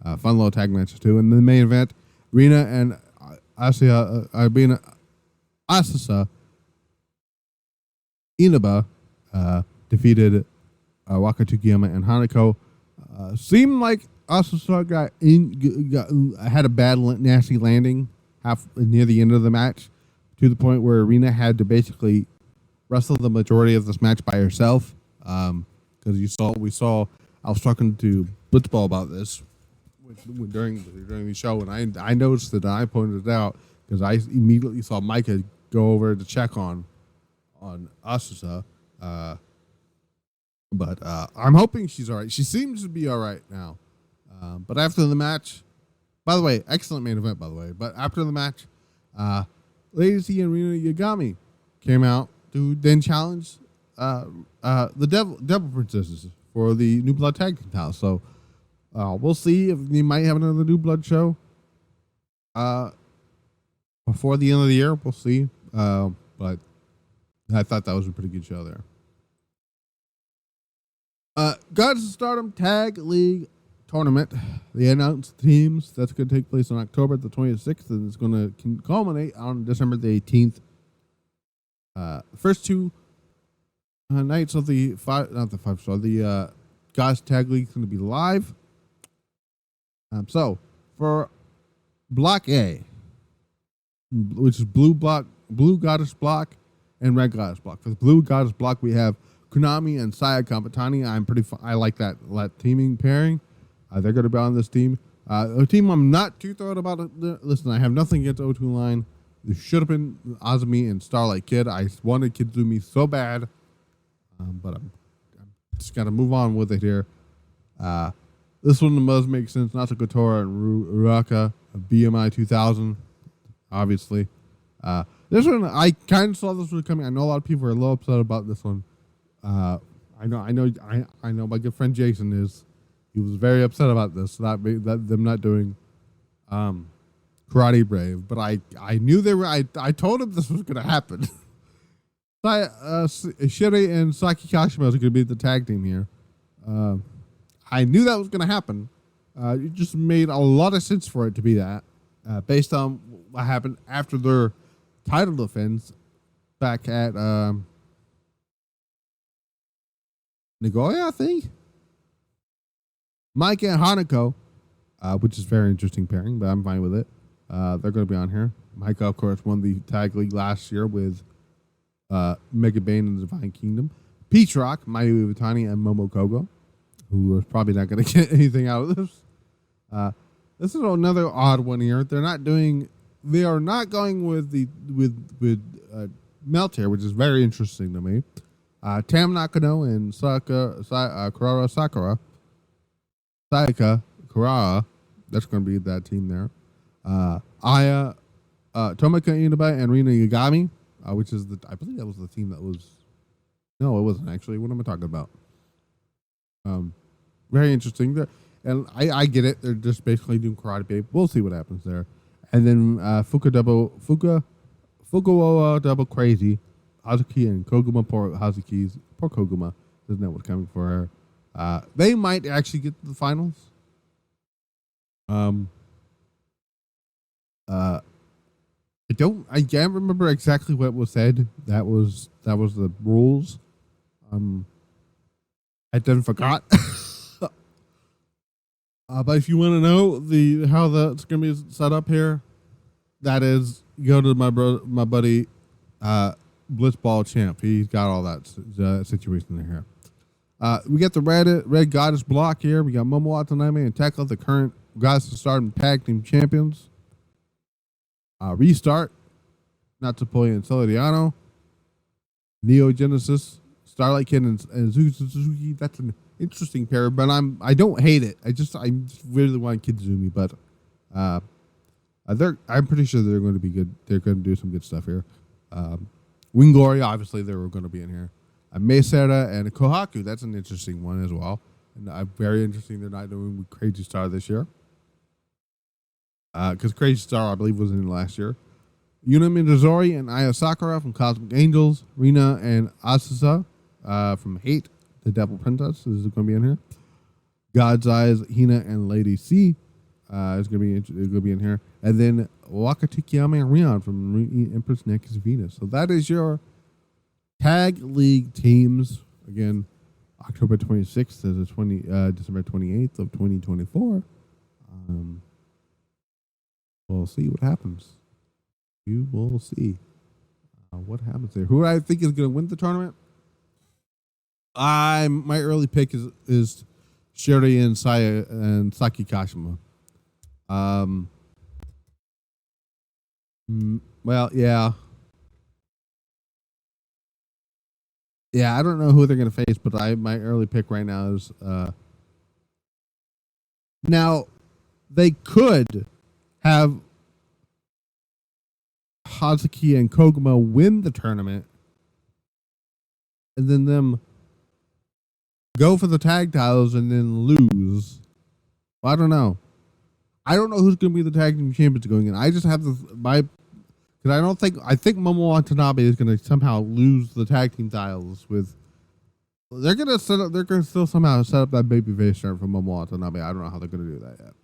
Fun little tag matches too. In the main event, Rina and Asasa Inaba defeated Waka Tsukiyama and Hanako. Seemed like Asasa had a bad, nasty landing near the end of the match, to the point where Rina had to basically wrestle the majority of this match by herself. Because I was talking to Blitzball about this, when during the show, and I noticed it. And I pointed it out because I immediately saw Micah go over to check on Asusa. But I'm hoping she's all right. She seems to be all right now. But after the match, by the way, excellent main event, by the way. But after the match, Lady C and Rina Yagami came out to then challenge the Devil Princesses for the New Blood Tag Team title. So we'll see if they might have another New Blood show before the end of the year. We'll see. But I thought that was a pretty good show there. Gods of Stardom Tag League Tournament. They announced teams that's going to take place on October the 26th, and it's going to culminate on December the 18th. First two nights of the the Gods Tag League is going to be live. So for Block A, which is Blue Goddess Block and Red Goddess Block. For the Blue Goddess Block, we have Konami and Saya Kamatani. I like that teaming pairing. They're going to be on this team. A team I'm not too thrilled about. Listen, I have nothing against O2 Line. There should have been Azumi and Starlight Kid. I wanted Kizumi so bad, but I'm just got to move on with it here. This one does make sense. Natsuko Tora and Ruaka, BMI 2000, obviously. This one, I kind of saw this one coming. I know a lot of people are a little upset about this one. I know. My good friend Jason is. He was very upset about this. Them not doing, Karate Brave. But I knew they were. I told him this was going to happen. Shiri and Saki Kashima is going to be the tag team here. I knew that was going to happen. It just made a lot of sense for it to be that, based on what happened after their title defense back at Nagoya, I think. Mike and Hanako, which is a very interesting pairing, but I'm fine with it. They're going to be on here. Mike, of course, won the tag league last year with Mega Bane and the Divine Kingdom. Peach Rock, Mayu Iwatani, and Momo Kogo, who is probably not going to get anything out of this. This is another odd one here. They are not going with Meltear, which is very interesting to me. Tam Nakano and Kurara Sakura. Sayaka Kurara, that's going to be that team there. Aya, Tomika Inaba, and Rina Yagami, which is I believe that was the team that was. No, it wasn't actually. What am I talking about? Very interesting. And I get it. They're just basically doing Karate Babe. We'll see what happens there. And then Fukuoka Double Crazy, Hazuki and Koguma. Poor Koguma doesn't know what's coming for her. They might actually get to the finals. I can't remember exactly what was said. That was the rules. I then forgot. But if you want to know how that's going to be set up here, that is, go to my buddy Blitzball Champ. He's got all that situation in here. We got the Red Goddess Block here. We got Momo Watanabe and Tekla, the current Goddess of Stardom Tag Team Champions. Restart, Natsupoi and Solidiano. Neo Genesis, Starlight Kid and Suzuki. That's an interesting pair, but I don't hate it. I just really want Kizumi, but I'm pretty sure they're going to be good. They're going to do some good stuff here. Wingori, obviously, they were going to be in here. Meisera and Kohaku, that's an interesting one as well. And very interesting they're not doing with Crazy Star this year. Because Crazy Star, I believe, was in last year. Yuna Midozori and Aya Sakura from Cosmic Angels. Rina and Asusa from Hate, the Devil Princess, is going to be in here. God's Eyes, Hina and Lady C is going to be in here. And then Wakatikiyama and Rion from Empress Next Venus. So that is your Tag League teams. Again, October 26th to December 28th of 2024. We'll see what happens. You will see what happens there. Who I think is going to win the tournament? My early pick is Shiri and Saya and Saki Kashima. Um, well, yeah. Yeah, I don't know who they're going to face, but my early pick right now is now they could have Hazuki and Koguma win the tournament and then them go for the tag titles and then lose. Well, I don't know. I don't know who's going to be the tag team champions going in. I just have because I think Momo Watanabe is going to somehow lose the tag team titles with. They're going to still somehow set up that babyface turn for Momo Watanabe. I don't know how they're going to do that yet.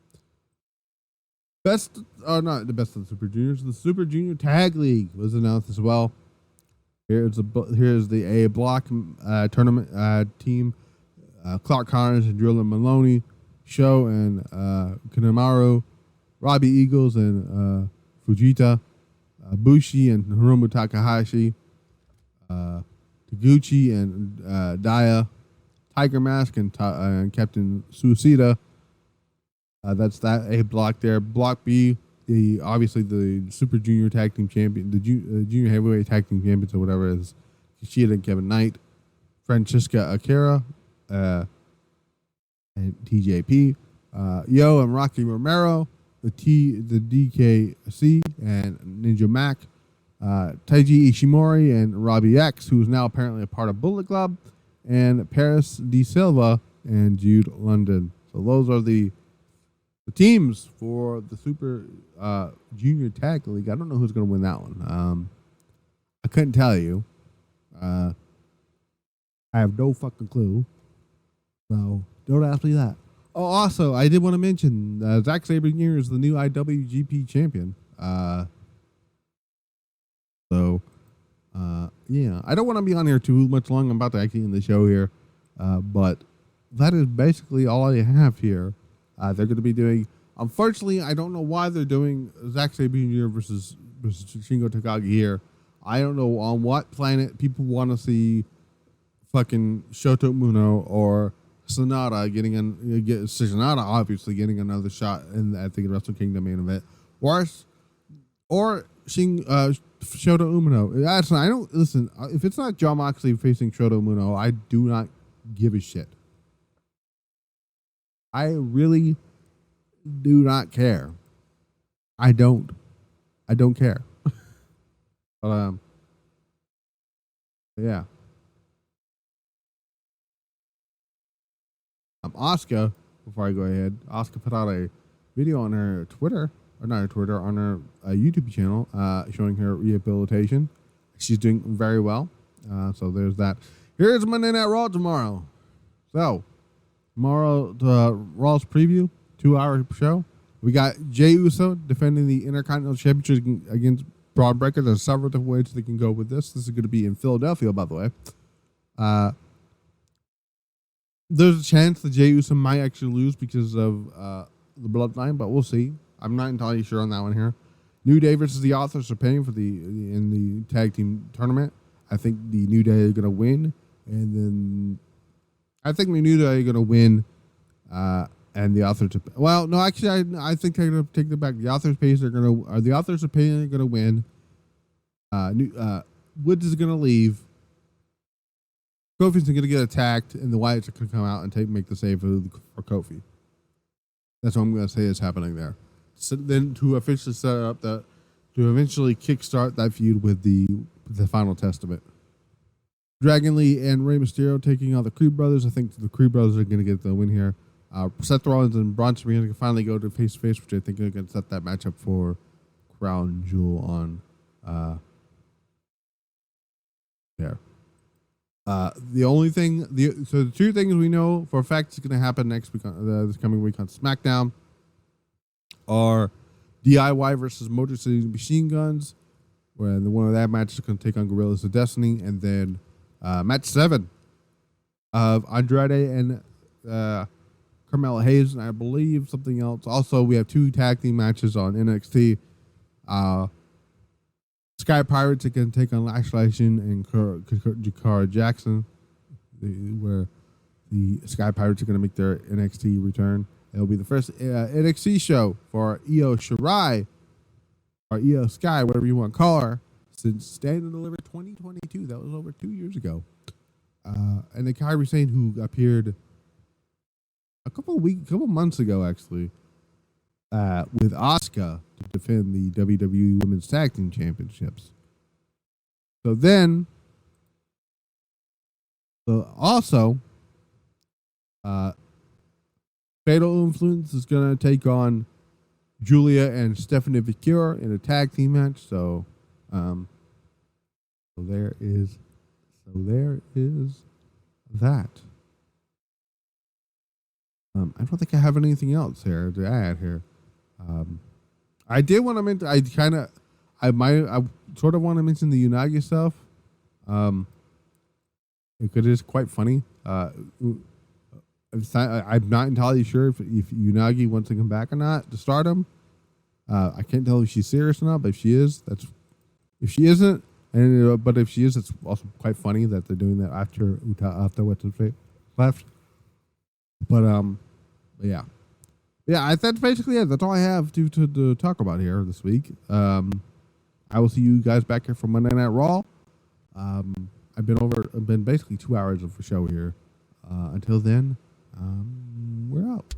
Not the best of the Super Juniors. The Super Junior Tag League was announced as well. Here's the A block tournament team. Clark Connors and Drilla Maloney, Sho and Kanemaru, Robbie Eagles and Fujita, Bushi and Hiromu Takahashi, Taguchi and Daya, Tiger Mask and Captain Suicida. That's that A block there. Block B, obviously the Super Junior Tag Team Champion, the Junior Heavyweight Tag Team Champions or whatever is Kushida and Kevin Knight, Francesca Akira, and TJP, Yo and Rocky Romero, the DKC and Ninja Mac, Taiji Ishimori and Robbie X, who is now apparently a part of Bullet Club, and Paris De Silva and Jude London. So those are the teams for the Super Junior Tag League. I don't know who's going to win that one. I couldn't tell you. I have no fucking clue. So don't ask me that. Oh, also, I did want to mention Zack Sabre Jr. is the new IWGP champion. Yeah, I don't want to be on here too much long. I'm about to actually end the show here. But that is basically all I have here. They're going to be doing. Unfortunately, I don't know why they're doing Zack Sabre Jr. versus Shingo Takagi here. I don't know on what planet people want to see fucking Shota Umino or Sonata Sonata obviously getting another shot at the Wrestle Kingdom main event, or Shota Umino. I don't listen. If it's not Jon Moxley facing Shota Umino, I do not give a shit. I really do not care. I don't care. But yeah. Asuka, before I go ahead, Asuka put out a video on her Twitter, or not her Twitter, on her YouTube channel, showing her rehabilitation. She's doing very well. So there's that. Here's Monday Night Raw tomorrow. So, tomorrow, Raw's preview, 2-hour show. We got Jey Uso defending the Intercontinental Championship against Braun Breaker. There's several different ways they can go with this. This is going to be in Philadelphia, by the way. There's a chance that Jey Uso might actually lose because of the bloodline, but we'll see. I'm not entirely sure on that one here. New Day versus the Authors are paying for in the tag team tournament. I think the New Day are going to win, and then I think the New Day are going to win, and the Authors. Well, no, actually, I think they're going to take it back. The Authors pays are going to. The Authors are paying are going to win. Woods is going to leave. Kofi's going to get attacked, and the Wyatts are going to come out and make the save for Kofi. That's what I'm going to say is happening there. So then to officially set up to eventually kickstart that feud with the Final Testament. Dragon Lee and Rey Mysterio taking on the Creed Brothers. I think the Creed Brothers are going to get the win here. Seth Rollins and Braun Strowman can finally go to face-to-face, which I think are going to set that matchup for Crown Jewel on there. The only thing, so the two things we know for a fact is going to happen next week, this coming week on SmackDown, are DIY versus Motor City Machine Guns, where the one of that match is going to take on Gorillas of Destiny, and then match 7 of Andrade and Carmella Hayes, and I believe something else. Also, we have 2 tag team matches on NXT. Sky Pirates are going to take on Lash Lation and Jakara Jackson, where the Sky Pirates are going to make their NXT return. It'll be the first NXT show for Io Shirai, or Io Sky, whatever you want to call her, since Stand and Deliver 2022. That was over 2 years ago. And the Kairi Sane, who appeared a couple months ago, actually, with Asuka to defend the WWE Women's Tag Team Championships. So then, also, Fatal Influence is going to take on Julia and Stephanie Vicure in a tag team match. So there is that. I don't think I have anything else here to add here. I did want to mention. I sort of want to mention the Unagi stuff. It is quite funny. I'm not entirely sure if Unagi wants to come back or not to Stardom. I can't tell if she's serious or not, but if she is, if she isn't, but if she is, it's also quite funny that they're doing that after what's his face left. But yeah. That's basically it. That's all I have to talk about here this week. I will see you guys back here for Monday Night Raw. I've been basically 2 hours of a show here. Until then, we're out.